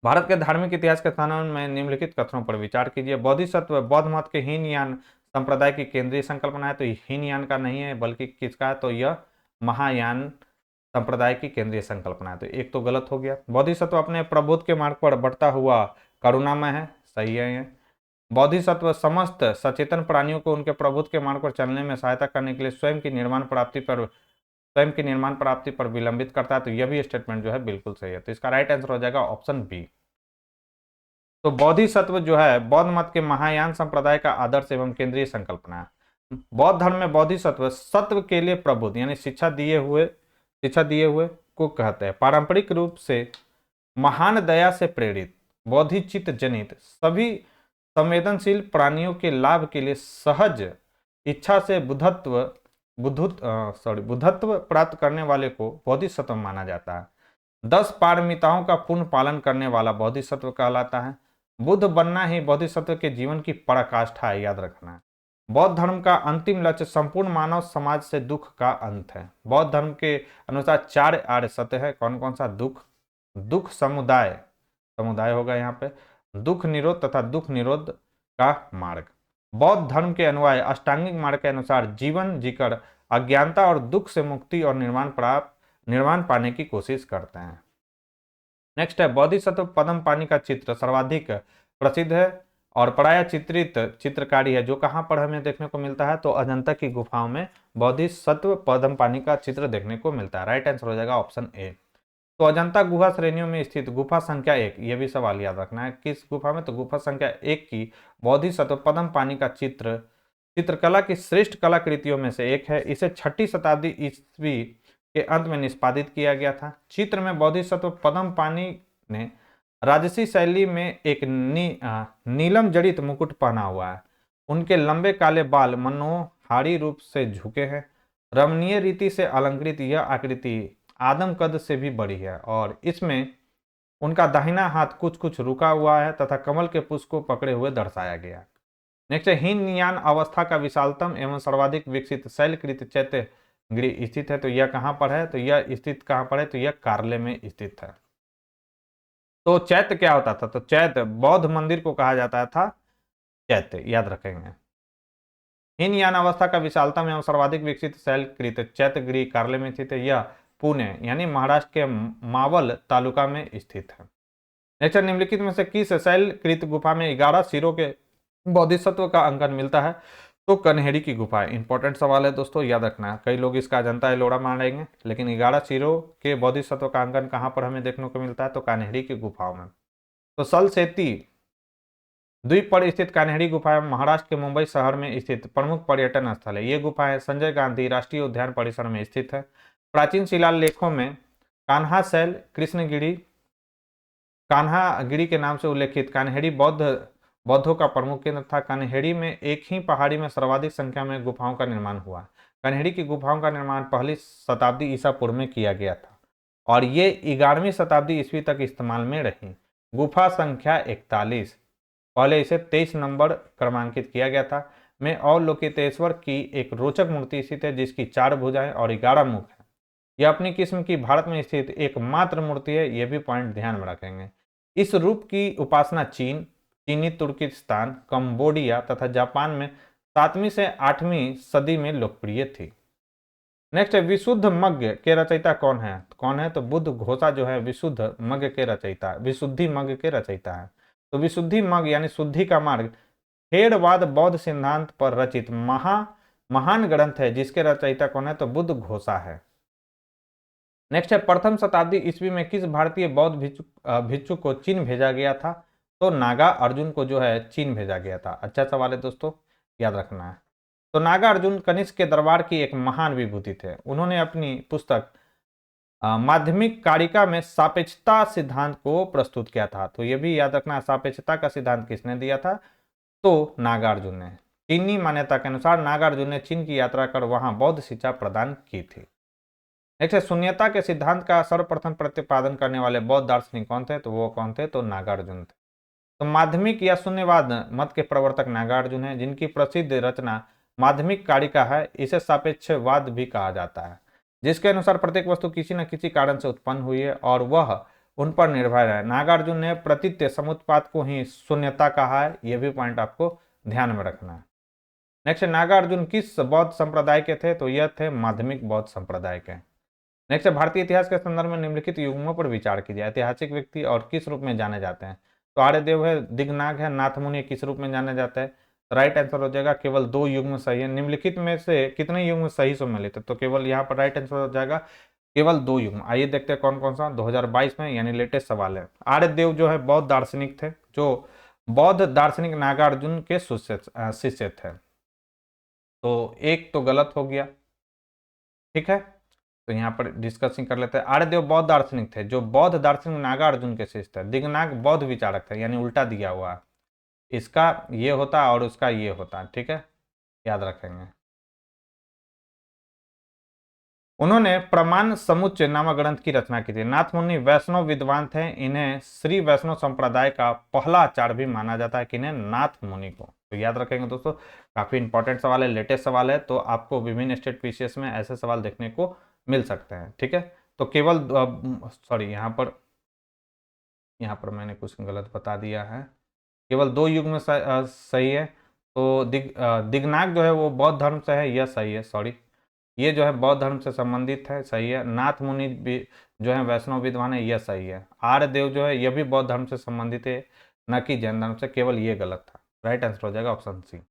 भारत के धार्मिक इतिहास के स्थानों में निम्नलिखित कथनों पर विचार कीजिए। बोधिसत्व बौद्ध मत के हीनयान संप्रदाय की केंद्रीय संकल्पना है, तो हीनयान का नहीं है बल्कि किसका है, तो यह महायान संप्रदाय की केंद्रीय संकल्पना है। तो एक तो गलत हो गया। बोधिसत्व अपने प्रबोध के मार्ग पर बढ़ता हुआ करुणामय है, सही है ये। बोधिसत्व समस्त सचेतन प्राणियों को उनके प्रबोध के मार्ग पर चलने में सहायता करने के लिए स्वयं की निर्माण प्राप्ति पर विलंबित करता है, तो यह भी स्टेटमेंट जो है बिल्कुल सही है। तो इसका राइट आंसर हो जाएगा ऑप्शन बी। तो बोधिसत्व जो है बौद्ध मत के महायान संप्रदाय का आदर्श एवं केंद्रीय संकल्पना है। बौद्ध धर्म में बोधिसत्व सत्व के लिए प्रबुद्ध यानी शिक्षा दिए हुए को कहते हैं। पारंपरिक रूप से महान दया से प्रेरित बोधिचित्त जनित सभी संवेदनशील प्राणियों के लाभ के लिए सहज इच्छा से बुद्धत्व प्राप्त करने वाले को बोधिसत्व माना जाता है। 10 पारमिताओं का पूर्ण पालन करने वाला बोधिसत्व कहलाता है। बुद्ध बनना ही बोधिसत्व के जीवन की पराकाष्ठा है, याद रखना है। बौद्ध धर्म का अंतिम लक्ष्य संपूर्ण मानव समाज से दुख का अंत है। बौद्ध धर्म के अनुसार 4 आर्य सत्य है। कौन कौन सा, दुख समुदाय होगा यहाँ पे, दुख निरोध तथा दुख निरोध का मार्ग। बौद्ध धर्म के अनुयायी अष्टांगिक मार्ग के अनुसार जीवन जीकर अज्ञानता और दुख से मुक्ति और निर्वाण पाने की कोशिश करते हैं। नेक्स्ट है, बोधिसत्व पद्म पानी का चित्र सर्वाधिक प्रसिद्ध है और प्राय चित्रित चित्रकारी है जो कहां पर हमें देखने को मिलता है, तो अजंता की गुफाओं में बोधिसत्व पद्म पानी का चित्र देखने को मिलता है। राइट आंसर हो जाएगा ऑप्शन ए। तो अजंता गुहा श्रेणियों में स्थित गुफा संख्या 1, यह भी सवाल याद रखना है, किस गुफा में, तो गुफा संख्या 1 की बोधिसत्व पद्म पानी का चित्रकला की श्रेष्ठ कलाकृतियों में से एक है। इसे 6ठी शताब्दी ईस्वी के अंत में निष्पादित किया गया था। चित्र में बोधिसत्व पद्म पानी ने राजसी शैली में एक नीलम जड़ित मुकुट पहना हुआ है। उनके लंबे काले बाल मनोहारी रूप से झुके हैं। रमणीय रीति से अलंकृत यह आकृति आदम कद से भी बड़ी है और इसमें उनका दाहिना हाथ कुछ रुका हुआ है तथा कमल के पुष्प को पकड़े हुए दर्शाया गया। नेक्स्ट है, हीनयान अवस्था का विशालतम एवं सर्वाधिक विकसित शैलकृत चैत्य गृह स्थित है, तो यह कहां पर है, तो यह स्थित कहां पर है, तो यह कार्ले में स्थित है। तो चैत्य क्या होता था, तो चैत्य बौद्ध मंदिर को कहा जाता था चैत्य, याद रखेंगे। हीनयान अवस्था का विशालतम एवं सर्वाधिक विकसित शैलकृत चैत्य गृह कार्ले में स्थित है। यह पुणे यानी महाराष्ट्र के मावल तालुका में स्थित है। नेक्स्ट, निम्नलिखित में से किस शैलकृत गुफा में 11 सिरों के बोधिसत्व का अंकन मिलता है, तो कन्हेरी की गुफा है। इंपॉर्टेंट सवाल है दोस्तों, याद रखना है। कई लोग इसका अजंता एलोरा मानेंगे, लेकिन 11 सिरों के बोधिसत्व का अंकन कहां पर हमें देखने को मिलता है, तो कन्हेरी की गुफाओं में। तो सलसेती द्वीप पर स्थित कान्हेड़ी गुफा महाराष्ट्र के मुंबई शहर में स्थित प्रमुख पर्यटन स्थल है। ये गुफा संजय गांधी राष्ट्रीय उद्यान परिसर में स्थित है। प्राचीन शिलालेखों में कान्हा शैल कृष्णगिरी कान्हागिरी के नाम से उल्लेखित कान्हेड़ी बौद्धों का प्रमुख केंद्र था। कान्हेड़ी में एक ही पहाड़ी में सर्वाधिक संख्या में गुफाओं का निर्माण हुआ। कान्हेड़ी की गुफाओं का निर्माण पहली शताब्दी ईसा पूर्व में किया गया था और ये 11वीं शताब्दी ईस्वी तक इस्तेमाल में रही। गुफा संख्या 41, पहले इसे 23 नंबर क्रमांकित किया गया था, में अवलोकितेश्वर की एक रोचक मूर्ति स्थित है जिसकी 4 भुजाएं और 11 मुख है। यह अपनी किस्म की भारत में स्थित एकमात्र मूर्ति है, यह भी पॉइंट ध्यान में रखेंगे। इस रूप की उपासना चीनी तुर्किस्तान, कंबोडिया तथा जापान में 7वीं से 8वीं सदी में लोकप्रिय थी। नेक्स्ट है विशुद्ध मग्य के रचयिता कौन है तो बुद्ध घोषा जो है विशुद्ध मग्य के रचयिता, विशुद्धि मग्य के रचयिता है। तो विशुद्धि मग्य यानी शुद्धि का मार्ग खेड़वाद बौद्ध सिद्धांत पर रचित महान ग्रंथ है जिसके रचयिता कौन है तो बुद्ध घोषा है। नेक्स्ट है प्रथम शताब्दी ईस्वी में किस भारतीय बौद्ध भिक्षु को चीन भेजा गया था तो नागा अर्जुन को जो है चीन भेजा गया था। अच्छा सवाल है दोस्तों, याद रखना है। तो नागा अर्जुन कनिष्क के दरबार की एक महान विभूति थे। उन्होंने अपनी पुस्तक माध्यमिक कारिका में सापेक्षता सिद्धांत को प्रस्तुत किया था। तो यह भी याद रखना, सापेक्षता का सिद्धांत किसने दिया था तो नागार्जुन ने। चीनी मान्यता के अनुसार नागार्जुन ने चीन की यात्रा कर वहां बौद्ध शिक्षा प्रदान की थी। नेक्स्ट है शून्यता के सिद्धांत का सर्वप्रथम प्रतिपादन करने वाले बौद्ध दार्शनिक कौन थे तो वो कौन थे तो नागार्जुन थे। तो माध्यमिक या शून्यवाद मत के प्रवर्तक नागार्जुन है जिनकी प्रसिद्ध रचना माध्यमिक कारिका है। इसे सापेक्षवाद भी कहा जाता है जिसके अनुसार प्रत्येक वस्तु किसी न किसी कारण से उत्पन्न हुई है और वह उन पर निर्भर है। नागार्जुन ने प्रतीत्य समुत्पाद को ही शून्यता कहा है, यह भी पॉइंट आपको ध्यान में रखना है। नेक्स्ट नागार्जुन किस बौद्ध संप्रदाय के थे तो यह थे माध्यमिक बौद्ध संप्रदाय के। नेक्स्ट भारतीय इतिहास के संदर्भ में निम्नलिखित युग्मों पर विचार कीजिए। ऐतिहासिक व्यक्ति और किस रूप में जाने जाते हैं तो आर्यदेव है, दिगनाग है, नाथमुनि किस रूप में जाने जाते हैं। राइट आंसर हो जाएगा केवल 2 युग्म सही है। निम्नलिखित में से कितने युग्म सही सम्मिलित है तो केवल यहाँ पर राइट आंसर हो जाएगा केवल 2 युग्म। आइए देखते हैं कौन कौन सा 2022 में यानी लेटेस्ट सवाल है। आर्यदेव जो है बौद्ध दार्शनिक थे जो बौद्ध दार्शनिक नागार्जुन के शिष्य थे। तो एक तो गलत हो गया, ठीक है। तो यहाँ पर डिस्कसिंग कर लेते हैं। आर्यदेव बौद्ध दार्शनिक थे जो बौद्ध दार्शनिक नागार्जुन के शिष्य थे। दिगनाग बौद्ध विचारक थे, यानी उल्टा दिया हुआ, इसका ये होता और उसका ये होता, ठीक है, याद रखेंगे। उन्होंने प्रमाण समुच्चय नामक ग्रंथ की रचना की थी। नाथमुनि वैष्णव विद्वान थे, इन्हें श्री वैष्णव संप्रदाय का पहला आचार्य भी माना जाता है। किन्हें? नाथमुनि को। तो याद रखेंगे दोस्तों, काफी इंपॉर्टेंट सवाल है, लेटेस्ट सवाल है, तो आपको विभिन्न स्टेट पीसीएस में ऐसे सवाल देखने को मिल सकते हैं, ठीक है। तो केवल सॉरी यहाँ पर मैंने कुछ गलत बता दिया है, केवल 2 युग में सही है। तो दिगनाग जो है वो बौद्ध धर्म से है, यह सही है, सॉरी, ये जो है बौद्ध धर्म से संबंधित है, सही है। नाथ मुनि भी जो है वैष्णव विद्वान है, यह सही है। आर्यदेव जो है यह भी बौद्ध धर्म से संबंधित है, न कि जैन धर्म से, केवल ये गलत था। राइट आंसर हो जाएगा ऑप्शन सी।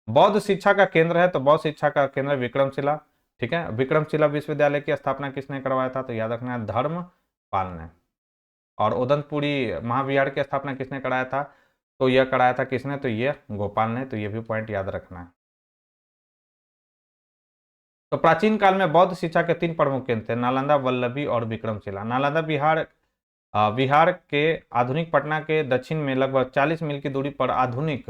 बौद्ध शिक्षा का केंद्र है तो बौद्ध शिक्षा का केंद्र विक्रमशिला, ठीक है। विक्रमशिला विश्वविद्यालय की स्थापना किसने करवाया था तो याद रखना है धर्मपाल ने। और उदनपुरी महाविहार की स्थापना किसने कराया था तो यह कराया था किसने तो यह गोपाल ने। तो यह भी पॉइंट याद रखना है। तो प्राचीन काल में बौद्ध शिक्षा के 3 प्रमुख केंद्र थे, नालंदा, वल्लभी और विक्रमशिला। नालंदा बिहार के आधुनिक पटना के दक्षिण में लगभग 40 मील की दूरी पर आधुनिक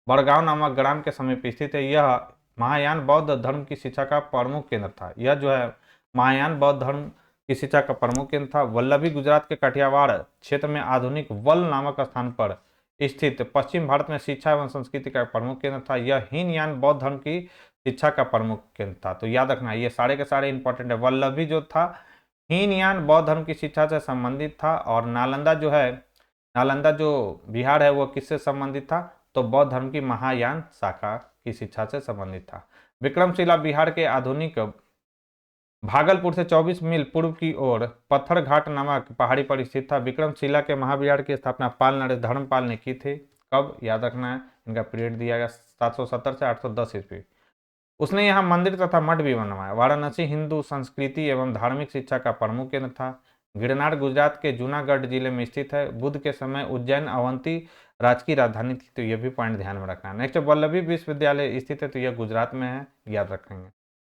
बड़गांव नामक ग्राम के समीप स्थित है। यह महायान बौद्ध धर्म की शिक्षा का प्रमुख केंद्र था। यह जो है महायान बौद्ध धर्म की शिक्षा का प्रमुख केंद्र था। वल्लभी गुजरात के काठियावाड़ क्षेत्र में आधुनिक वल नामक स्थान पर स्थित पश्चिम भारत में शिक्षा एवं संस्कृति का प्रमुख केंद्र था। यह हीनयान बौद्ध धर्म की शिक्षा का प्रमुख केंद्र था। तो याद रखना ये सारे के सारे इंपॉर्टेंट है। वल्लभी जो था हीनयान बौद्ध धर्म की शिक्षा से संबंधित था और नालंदा जो बिहार है वो किससे संबंधित था तो बौद्ध धर्म की महायान शाखा की शिक्षा से संबंधित था। विक्रमशिला बिहार के आधुनिक भागलपुर से 24 मील पूर्व की ओर पत्थर घाट नामक पहाड़ी पर स्थित था। विक्रमशिला के महाविहार की स्थापना पाल नरेश धर्मपाल ने की थी। कब? याद रखना है, इनका पीरियड दिया गया 770 से 810 ईस्वी। उसने यहाँ मंदिर तथा मठ भी बनवाया। वाराणसी हिंदू संस्कृति एवं धार्मिक शिक्षा का प्रमुख केंद्र था। गिरनार गुजरात के जूनागढ़ जिले में स्थित है। बुद्ध के समय उज्जैन अवंती राज्य की राजधानी थी, तो यह भी पॉइंट ध्यान में रखना है। नेक्स्ट, वल्लभी विश्वविद्यालय स्थित है, तो यह गुजरात में है, याद रखेंगे।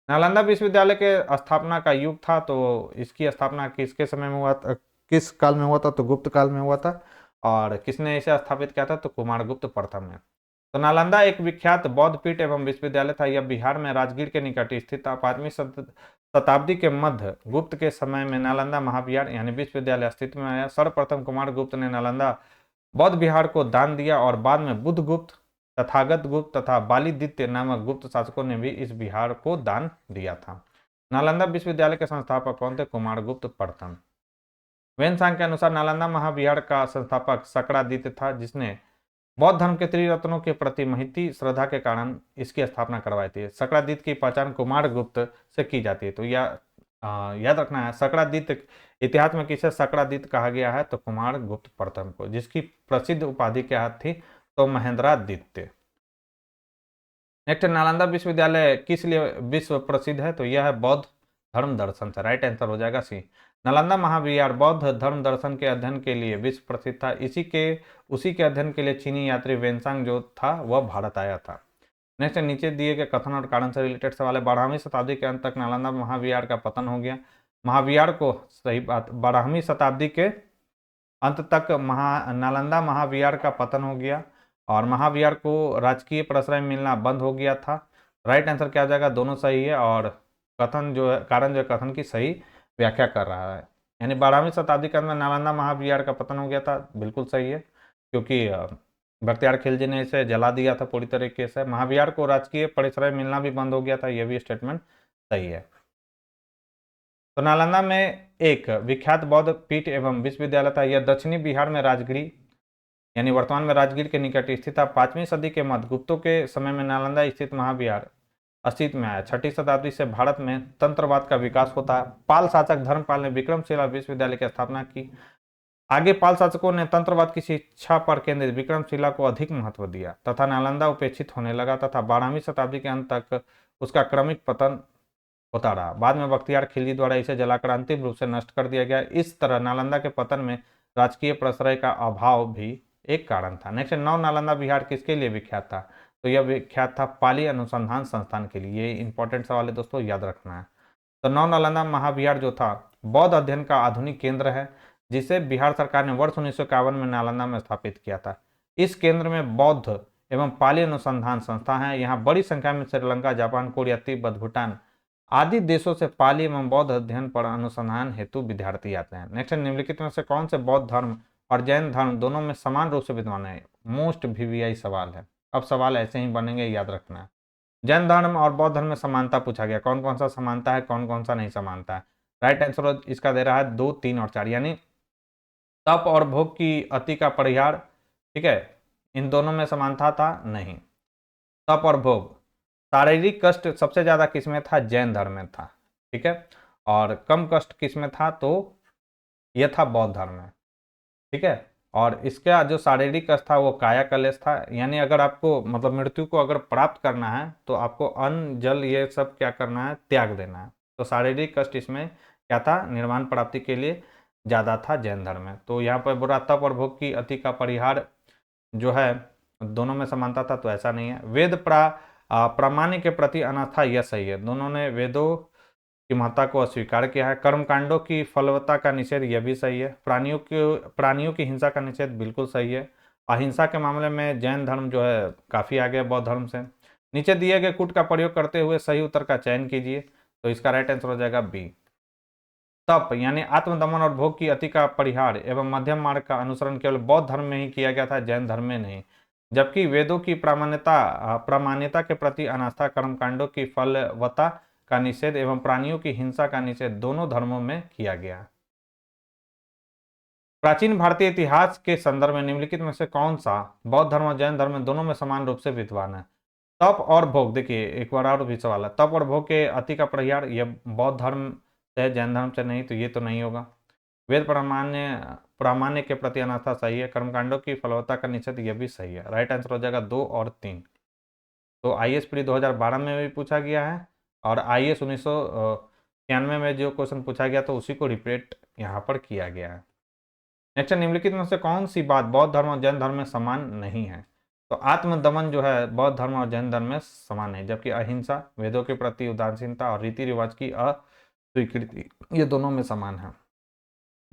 नालंदा विश्वविद्यालय के स्थापना का युग था, तो इसकी स्थापना किसके समय में हुआ था, किस काल में हुआ था, तो गुप्त काल में हुआ था। और किसने इसे स्थापित किया था, तो कुमारगुप्त प्रथम ने। तो नालंदा एक विख्यात बौद्ध पीठ एवं विश्वविद्यालय था। यह बिहार में राजगीर के निकट स्थित था। 5वीं शताब्दी के मध्य गुप्त के समय में नालंदा महाविहार यानी विश्वविद्यालय अस्तित्व में आया। सर्वप्रथम कुमारगुप्त ने नालंदा बौद्ध विहार को दान दिया और बाद में बुद्ध गुप्त, तथागत गुप्त तथा बालीदित्य नामक गुप्त शासकों ने भी इस विहार को दान दिया था। नालंदा विश्वविद्यालय के संस्थापक कौन थे, कुमारगुप्त प्रथम। वेनसांग के अनुसार नालंदा महाविहार का संस्थापक सकरादित्य था, जिसने बौद्ध धर्म के त्रिरत्नों के प्रति महती श्रद्धा के कारण इसकी स्थापना करवाई थी। सकरादित्य की पहचान कुमारगुप्त से की जाती है, तो यह याद रखना है। सकरादित्य इतिहास में किसे सकरादित्य कहा गया है, तो कुमारगुप्त प्रथम को, जिसकी प्रसिद्ध उपाधि क्या थी, तो महेंद्रादित्य। नेक्स्ट, नालंदा विश्वविद्यालय किस लिए विश्व प्रसिद्ध है, तो यह है बौद्ध धर्म दर्शन से। राइट आंसर हो जाएगा सी। नालंदा महाविहार बौद्ध धर्म दर्शन के अध्ययन के लिए विश्व प्रसिद्ध था। उसी के अध्ययन के लिए चीनी यात्री वेनसांग जो था वह भारत आया था। नेक्स्ट, नीचे दिए गए कथन और कारण से रिलेटेड सवाल है। 12वीं शताब्दी के अंत तक नालंदा महाविहार का पतन हो गया। महाविहार को, सही बात, 12वीं शताब्दी के अंत तक नालंदा महाविहार का पतन हो गया और महाविहार को राजकीय प्रश्रय मिलना बंद हो गया था। राइट आंसर क्या हो जाएगा, दोनों सही है और कथन जो है, कारण जो है कथन की सही व्याख्या कर रहा है। यानी 12वीं शताब्दी के अंदर नालंदा महाविहार का पतन हो गया था, बिल्कुल सही है, क्योंकि बख्तियार खिलजी ने इसे जला दिया था पूरी तरीके से। महाविहार को राजकीय प्रश्रय मिलना भी बंद हो गया था, यह भी स्टेटमेंट सही है। तो नालंदा में एक विख्यात बौद्ध पीठ एवं विश्वविद्यालय था। यह दक्षिणी बिहार में राजगिरी यानी वर्तमान में राजगीर के निकट स्थित था। 5वीं सदी के मध्य गुप्तों के समय में नालंदा स्थित महाविहार अस्तित्व में आया। 6ठी शताब्दी से भारत में तंत्रवाद का विकास होता है। पाल शासक धर्मपाल ने विक्रमशिला विश्वविद्यालय की स्थापना की। आगे पाल शासकों ने तंत्रवाद की शिक्षा पर केंद्रित विक्रमशिला को अधिक महत्व दिया तथा नालंदा उपेक्षित होने लगा तथा 12वीं शताब्दी के अंत तक उसका क्रमिक पतन होता रहा। बाद में बख्तियार खिलजी द्वारा इसे जलाकर अंतिम रूप से नष्ट कर दिया गया। इस तरह नालंदा के पतन में राजकीय प्रश्रय का अभाव भी एक कारण था। नेक्स्ट, नव नालंदा विहार किसके लिए विख्यात था, तो यह विख्यात था पाली अनुसंधान संस्थान के लिए। ये इंपॉर्टेंट सवाल है दोस्तों, याद रखना है। तो नव नालंदा महाविहार जो था बौद्ध अध्ययन का आधुनिक केंद्र है, जिसे बिहार सरकार ने वर्ष 1951 में नालंदा में स्थापित किया था। इस केंद्र में बौद्ध एवं पाली अनुसंधान संस्था है। यहाँ बड़ी संख्या में श्रीलंका, जापान, कोरिया, तिब्बत, भूटान आदि देशों से पाली एवं बौद्ध अध्ययन पर अनुसंधान हेतु विद्यार्थी आते हैं। नेक्स्ट, निम्नलिखित में से कौन से बौद्ध धर्म और जैन धर्म दोनों में समान रूप से विद्यमान है। मोस्ट वीवीआई सवाल है, अब सवाल ऐसे ही बनेंगे, याद रखना है। जैन धर्म और बौद्ध धर्म में समानता पूछा गया, कौन कौन सा समानता है, कौन कौन सा नहीं समानता है। राइट आंसर इसका दे रहा है 2, 3 और 4, यानी तप और भोग की अति का परिहार, ठीक है, इन दोनों में समानता था नहीं। तप और भोग, शारीरिक कष्ट सबसे ज्यादा किसमें था, जैन धर्म में था, ठीक है, और कम कष्ट किसमें था, तो यह था बौद्ध धर्म में, ठीक है। और इसका जो शारीरिक कष्ट था वो काया कलेश था, यानी अगर आपको मतलब मृत्यु को अगर प्राप्त करना है तो आपको अन्न जल ये सब क्या करना है, त्याग देना है। तो शारीरिक कष्ट इसमें क्या था, निर्वाण प्राप्ति के लिए ज्यादा था जैन धर्म में। तो यहाँ पर बुरा तप और भोग की अति का परिहार जो है दोनों में समानता था, तो ऐसा नहीं है। वेद प्रामाण्य के प्रति अनास्था, यह सही है, दोनों ने वेदों की महत्ता को अस्वीकार किया है। कर्मकांडों की फलवत्ता का निषेध, यह भी सही है। प्राणियों की हिंसा का निषेध, बिल्कुल सही है। अहिंसा के मामले में जैन धर्म जो है काफी आगे बौद्ध धर्म से। नीचे दिए गए कूट का प्रयोग करते हुए सही उत्तर का चयन कीजिए, तो इसका राइट आंसर हो जाएगा बी। तप यानी आत्मदमन और भोग की अति का परिहार एवं मध्यम मार्ग का अनुसरण केवल बौद्ध धर्म में ही किया गया था, जैन धर्म में नहीं। जबकि वेदों की प्रामाण्यता के प्रति अनास्था, कर्मकांडों की फलवत्ता का निषेध एवं प्राणियों की हिंसा का निषेध दोनों धर्मों में किया गया। प्राचीन भारतीय इतिहास के संदर्भ में निम्नलिखित में से कौन सा बौद्ध धर्म और जैन धर्म में दोनों में समान रूप से विद्यमान है। तप और भोग, देखिए एक बार और भी सवाल है, तप और भोग के अति का परिहार, यह बौद्ध धर्म से, जैन धर्म से नहीं, तो ये तो नहीं होगा। वेद प्रामाण्य के प्रति अनास्था, सही है। कर्मकांडों की फलवत्ता का निषेध, यह भी सही है। राइट आंसर हो जाएगा 2 और 3। तो आईएएस प्री 2012 में भी पूछा गया है और आईएएस 1993 में जो क्वेश्चन पूछा गया तो उसी को रिपीट यहाँ पर किया गया है। नेक्स्ट, निम्नलिखित में से कौन सी बात बौद्ध धर्म और जैन धर्म में समान नहीं है? तो आत्मदमन जो है बौद्ध धर्म और जैन धर्म में समान है, जबकि अहिंसा, वेदों के प्रति उदासीनता और रीति रिवाज की अस्वीकृति ये दोनों में समान है।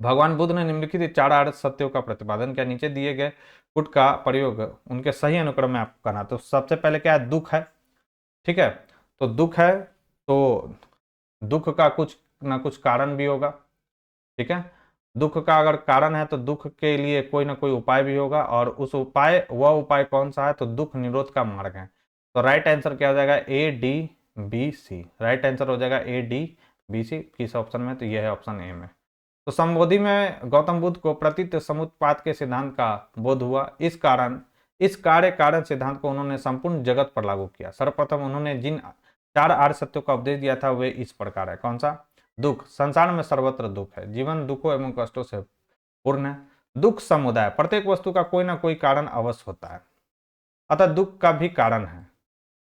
भगवान बुद्ध ने निम्नलिखित 4 आर्य सत्यों का प्रतिपादन किया। नीचे दिए गए पुट का प्रयोग उनके सही अनुक्रम में आपको करना। तो सबसे पहले क्या है? दुख है, ठीक है। तो दुख है तो दुख का कुछ ना कुछ कारण भी होगा, ठीक है। दुख का अगर कारण है तो दुख के लिए कोई ना कोई उपाय भी होगा, और उस उपाय, वह उपाय कौन सा है? तो दुख निरोध का मार्ग है। तो राइट आंसर क्या हो जाएगा? A D B C. Right answer हो जाएगा ए डी बी सी। किस ऑप्शन में? तो यह है ऑप्शन ए में। तो संबोधि में गौतम बुद्ध को प्रतीत समुत्पाद के सिद्धांत का बोध हुआ। इस कार्य कारण सिद्धांत को उन्होंने संपूर्ण जगत पर लागू किया। सर्वप्रथम उन्होंने जिन 4 आर्य सत्यों का उपदेश दिया था वे इस प्रकार है। कौन सा? दुख, संसार में सर्वत्र दुख है, जीवन दुखों एवं कष्टों से पूर्ण है। दुख समुदाय, प्रत्येक वस्तु का कोई ना कोई कारण अवश्य होता है, अतः दुख का भी कारण है।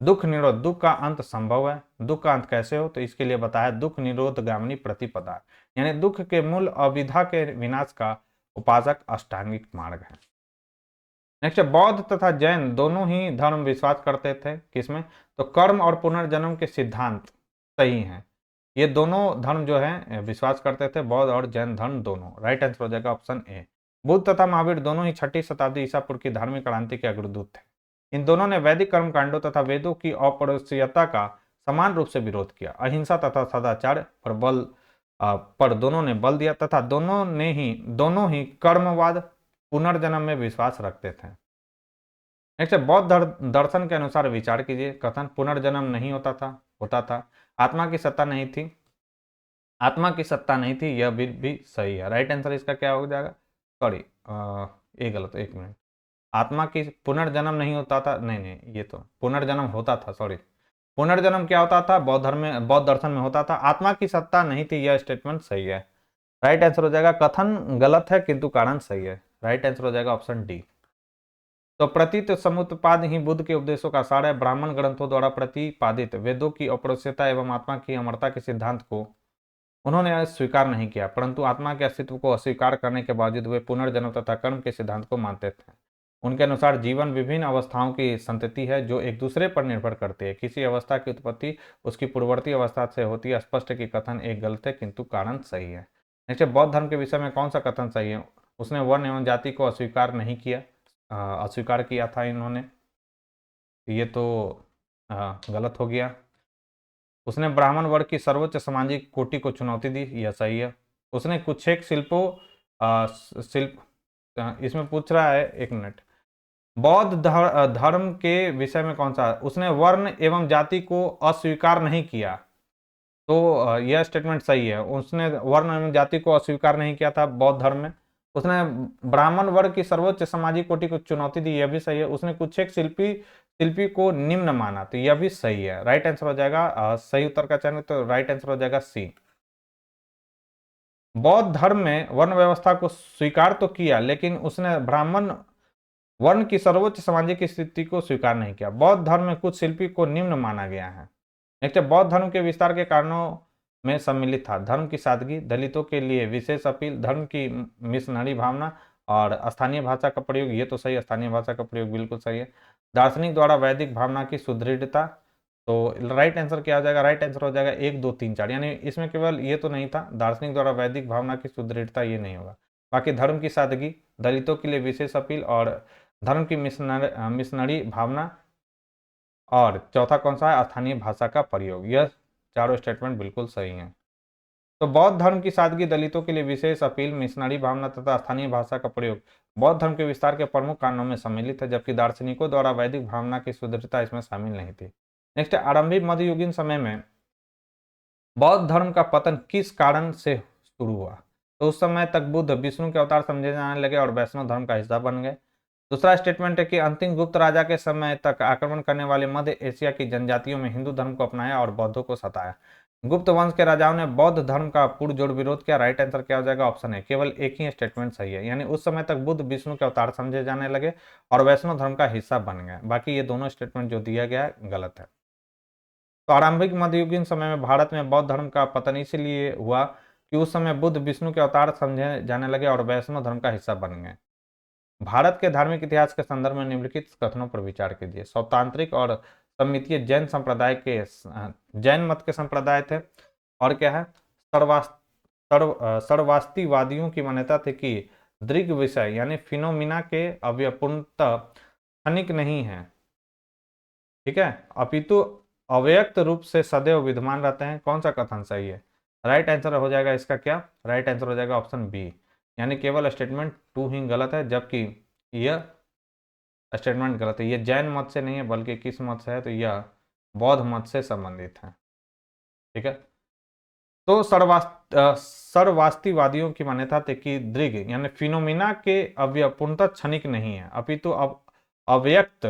दुख निरोध, दुख का अंत संभव है। दुख का अंत कैसे हो? तो इसके लिए बताया दुख निरोध गामिनी प्रतिपदा, यानी दुख के मूल अविद्या के विनाश का उपासक अष्टांगिक मार्ग है। नेक्स्ट, बौद्ध तथा जैन दोनों ही धर्म विश्वास करते थे किसमें? तो कर्म और पुनर्जन्म के सिद्धांत सही हैं। ये दोनों धर्म जो है विश्वास करते थे, बौद्ध और जैन धर्म दोनों। राइट आंसर हो जाएगा ऑप्शन ए। बुद्ध तथा महावीर दोनों ही 6ठी शताब्दी ईसा पूर्व की धार्मिक क्रांति के अग्रदूत थे। इन दोनों ने वैदिक कर्म कांडों तथा वेदों की अपौरुषेयता का समान रूप से विरोध किया। अहिंसा तथा सदाचार पर दोनों ने बल दिया तथा दोनों ही कर्मवाद, पुनर्जन्म में विश्वास रखते थे। नेक्स्ट, बौद्ध दर्शन के अनुसार विचार कीजिए। कथन, पुनर्जन्म नहीं होता था, आत्मा की सत्ता नहीं थी, यह भी सही है। राइट आंसर इसका क्या हो जाएगा? सॉरी, ये गलत, एक मिनट। आत्मा की पुनर्जन्म नहीं होता था, नहीं, ये तो पुनर्जन्म होता था, सॉरी। पुनर्जन्म क्या होता था? बौद्ध दर्शन में होता था, आत्मा की सत्ता नहीं थी, यह स्टेटमेंट सही है। राइट आंसर हो जाएगा, कथन गलत है किंतु कारण सही है। राइट आंसर हो जाएगा ऑप्शन डी। तो प्रतीत समुत्पाद ही बुद्ध के उपदेशों का सार है। ब्राह्मण ग्रंथों द्वारा प्रतिपादित वेदों की अपौरुषेयता एवं आत्मा की अमरता के सिद्धांत को उन्होंने स्वीकार नहीं किया, परंतु आत्मा के अस्तित्व को अस्वीकार करने के बावजूद वे पुनर्जन्म तथा कर्म के सिद्धांत को मानते थे। उनके अनुसार जीवन विभिन्न अवस्थाओं की संतति है जो एक दूसरे पर निर्भर करती है। किसी अवस्था की उत्पत्ति उसकी पूर्ववर्ती अवस्था से होती है। स्पष्ट की कथन एक गलत है किंतु कारण सही है। नेक्स्ट, बौद्ध धर्म के विषय में कौन सा कथन सही है? उसने वर्ण एवं जाति को अस्वीकार किया था इन्होंने, ये तो गलत हो गया। उसने ब्राह्मण वर्ग की सर्वोच्च सामाजिक कोटि को चुनौती दी, यह सही है। उसने कुछ एक इसमें पूछ रहा है, एक मिनट, बौद्ध धर्म के विषय में कौन सा? उसने वर्ण एवं जाति को अस्वीकार नहीं किया, तो यह स्टेटमेंट सही है। उसने वर्ण एवं जाति को अस्वीकार नहीं किया था बौद्ध धर्म में। उसने ब्राह्मण वर्ग की सर्वोच्च सामाजिक कोटि को चुनौती दी, यह भी सही है। उसने कुछ एक शिल्पी को निम्न माना, तो यह भी सही है। राइट आंसर हो जाएगा, सही उत्तर का चयन, तो राइट आंसर हो जाएगा सी। बौद्ध धर्म में वर्ण व्यवस्था को स्वीकार तो किया, लेकिन उसने ब्राह्मण वर्ण की सर्वोच्च सामाजिक स्थिति को स्वीकार नहीं किया। बौद्ध धर्म में कुछ शिल्पी को निम्न माना गया है। नेक्स्ट, बौद्ध धर्म के विस्तार के कारणों में सम्मिलित था धर्म की सादगी, दलितों के लिए विशेष अपील, धर्म की मिशनरी भावना और स्थानीय भाषा का प्रयोग, ये तो सही है, स्थानीय भाषा का प्रयोग बिल्कुल सही है। दार्शनिक द्वारा वैदिक भावना की सुदृढ़ता, तो राइट आंसर क्या हो जाएगा? राइट आंसर हो जाएगा 1, 2, 3, 4, यानी इसमें केवल ये तो नहीं था, दार्शनिक द्वारा वैदिक भावना की सुदृढ़ता ये नहीं होगा। बाकी धर्म की सादगी, दलितों के लिए विशेष अपील और धर्म की मिशनरी भावना, और चौथा कौन सा है? स्थानीय भाषा का प्रयोग। यह चारों स्टेटमेंट बिल्कुल सही हैं। तो बौद्ध धर्म की सादगी, दलितों के लिए विशेष अपील, मिशनरी भावना तथा स्थानीय भाषा का प्रयोग बौद्ध धर्म के विस्तार के प्रमुख कारणों में सम्मिलित है, जबकि दार्शनिकों द्वारा वैदिक भावना की सुदृढ़ता इसमें शामिल नहीं थी। नेक्स्ट, आरंभिक मध्ययुगीन समय में बौद्ध धर्म का पतन किस कारण से शुरू हुआ? तो उस समय तक बुद्ध विष्णु के अवतार समझे जाने लगे और वैष्णव धर्म का हिस्सा बन गए। दूसरा स्टेटमेंट है कि अंतिम गुप्त राजा के समय तक आक्रमण करने वाले मध्य एशिया की जनजातियों में हिंदू धर्म को अपनाया और बौद्धों को सताया। गुप्त वंश के राजाओं ने बौद्ध धर्म का पुरजोर विरोध किया। राइट आंसर क्या हो जाएगा? ऑप्शन है, केवल एक ही स्टेटमेंट सही है, यानी उस समय तक बुद्ध विष्णु के अवतार समझे जाने लगे और वैष्णव धर्म का हिस्सा बन गए। बाकी ये दोनों स्टेटमेंट जो दिया गया है गलत है। तो आरंभिक मध्ययुगीन समय में भारत में बौद्ध धर्म का पतन इसलिए हुआ कि उस समय बुद्ध विष्णु के अवतार समझे जाने लगे और वैष्णव धर्म का हिस्सा बन गए। भारत के धार्मिक इतिहास के संदर्भ में निम्नलिखित कथनों पर विचार कीजिए। स्वतांत्रिक और समितीय जैन संप्रदाय के जैन मत के संप्रदाय थे। और क्या है, सर्वास्तिवादियों की मान्यता थी कि दृग विषय यानी फिनोमिना के अव्यपूर्णता क्षणिक नहीं है, ठीक है, अपितु अव्यक्त रूप से सदैव विद्यमान रहते हैं। कौन सा कथन सही है? राइट आंसर हो जाएगा इसका क्या? राइट आंसर हो जाएगा ऑप्शन बी, यानी केवल स्टेटमेंट 2 ही गलत है, जबकि यह स्टेटमेंट गलत है। यह जैन मत से नहीं है बल्कि किस मत से है? तो यह बौद्ध मत से संबंधित है, ठीक है। तो सर्वास्तिवादियों की मान्यता थी कि दृग यानी फिनोमिना के अव्यपूर्णता क्षणिक नहीं है, अपितु अव्यक्त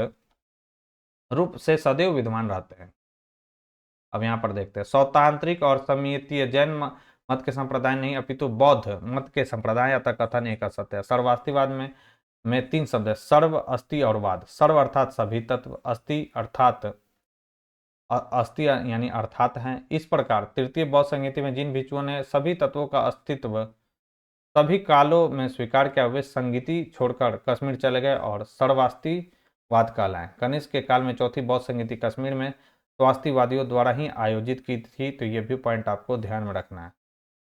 रूप से सदैव विद्यमान रहते हैं। अब यहाँ पर देखते हैं, स्वतांत्रिक और समितीय जैन मत के संप्रदाय नहीं अपितु बौद्ध मत के संप्रदाय, अतः कथन एक असत्य है। सर्वास्तिवाद में 3 शब्द है, सर्व, अस्थि और वाद। सर्व अर्थात सभी तत्व, अस्थि यानी अर्थात हैं। इस प्रकार तृतीय बौद्ध संहिता में जिन भिक्षुओं ने सभी तत्वों का अस्तित्व सभी कालों में स्वीकार किया, वे संगीति छोड़कर कश्मीर चले गए और सर्वास्तिवाद कहलाए। कनिष्क के काल में चौथी बौद्ध संगीति कश्मीर में स्वास्तिवादियों द्वारा ही आयोजित की थी, तो ये भी पॉइंट आपको ध्यान में रखना है।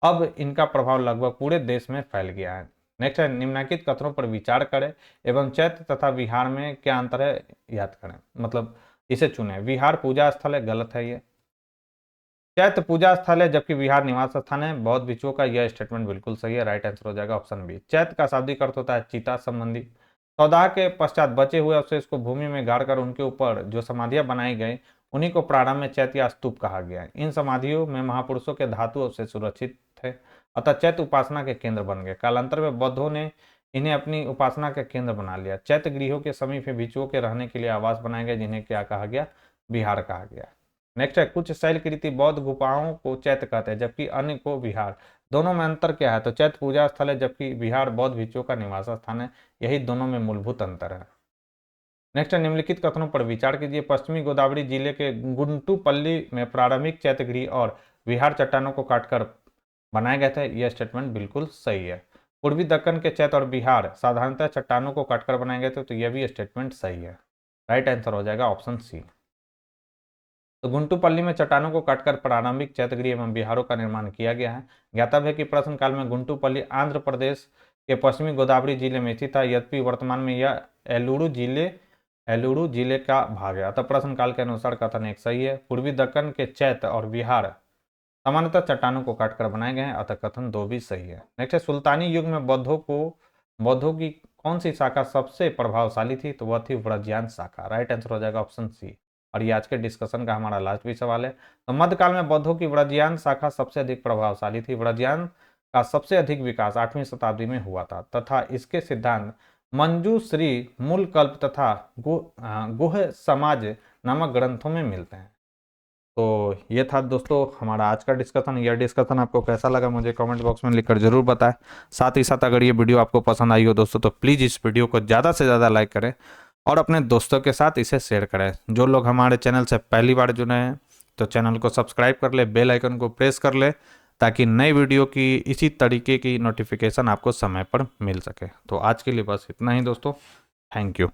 अब इनका प्रभाव लगभग पूरे देश में फैल गया है। नेक्स्ट है, निम्नलिखित कथनों पर विचार करें एवं चैत्य तथा विहार में क्या अंतर है याद करें, मतलब इसे चुने। विहार पूजा स्थल है, गलत है ये। चैत्य पूजा स्थल है जबकि विहार निवास स्थान है, बौद्ध भिक्षुओं का यह स्टेटमेंट बिल्कुल सही है। राइट आंसर हो जाएगा ऑप्शन बी। चैत्य का शाब्दिक अर्थ होता है चिता संबंधी। सौदाह के पश्चात बचे हुए अवशेष को भूमि में गाड़कर उनके ऊपर जो समाधियां बनाई गई, उन्हीं को प्रारंभ में चैत्य या स्तूप कहा गया है। इन समाधियों में महापुरुषों के धातु अवशेष सुरक्षित थे, अतः चैत्य उपासना के केंद्र बन गए। कालांतर में बौद्धों ने इन्हें अपनी उपासना के केंद्र बना लिया। चैत्य गृहों के समीप भिक्षुओं के रहने के लिए आवास बनाए गए, जिन्हें क्या कहा गया? विहार कहा गया। नेक्स्ट है, कुछ शैलकृति बौद्ध गुफाओं को चैत्य कहते हैं जबकि अन्य को विहार। दोनों में अंतर क्या है? तो चैत्य पूजा स्थल है जबकि विहार बौद्ध भिक्षुओं का निवास स्थान है। यही दोनों में मूलभूत अंतर है। नेक्स्ट है, निम्नलिखित कथनों पर विचार कीजिए। पश्चिमी गोदावरी जिले के गुंटूपल्ली में प्रारंभिक चैत्य गृह और विहार चट्टानों को काटकर बनाए गए थे। यह स्टेटमेंट बिल्कुल सही है। पूर्वी दक्कन के चैत्य और विहार साधारणतः चट्टानों को काटकर बनाए गए थे, तो यह भी स्टेटमेंट सही है। राइट आंसर हो जाएगा ऑप्शन सी। तो गुंटूपल्ली में चट्टानों को काटकर प्रारंभिक चैत्यगृह एवं विहारों का निर्माण किया गया है। ज्ञातव्य है कि प्रश्न काल में गुंटूपल्ली आंध्र प्रदेश के पश्चिमी गोदावरी जिले में स्थित था, यद्यपि वर्तमान में यह एलुरु जिले का भाग है। अतः प्रश्न काल के अनुसार कथन एक सही है। पूर्वी दक्कन के चैत्य और विहार सामान्यतः चट्टानों को काटकर बनाए गए हैं, अतः कथन 2 भी सही है। नेक्स्ट है, सुल्तानी युग में बौद्धों की कौन सी शाखा सबसे प्रभावशाली थी? तो वह थी व्रजयान शाखा। राइट आंसर हो जाएगा ऑप्शन सी। और ये आज के डिस्कशन का हमारा लास्ट भी सवाल है। तो मध्यकाल में बौद्धों की व्रजयान शाखा सबसे अधिक प्रभावशाली थी। व्रजयान का सबसे अधिक विकास 8वीं शताब्दी में हुआ था तथा इसके सिद्धांत मंजूश्री, मूलकल्प तथा गुह समाज नामक ग्रंथों में मिलते हैं। तो ये था दोस्तों हमारा आज का डिस्कशन। यह डिस्कशन आपको कैसा लगा मुझे कमेंट बॉक्स में लिखकर जरूर बताएं। साथ ही साथ अगर ये वीडियो आपको पसंद आई हो दोस्तों तो प्लीज़ इस वीडियो को ज़्यादा से ज़्यादा लाइक करें और अपने दोस्तों के साथ इसे शेयर करें। जो लोग हमारे चैनल से पहली बार जुड़े हैं तो चैनल को सब्सक्राइब कर ले, बेल आइकन को प्रेस कर ले, ताकि नई वीडियो की इसी तरीके की नोटिफिकेशन आपको समय पर मिल सके। तो आज के लिए बस इतना ही दोस्तों, थैंक यू।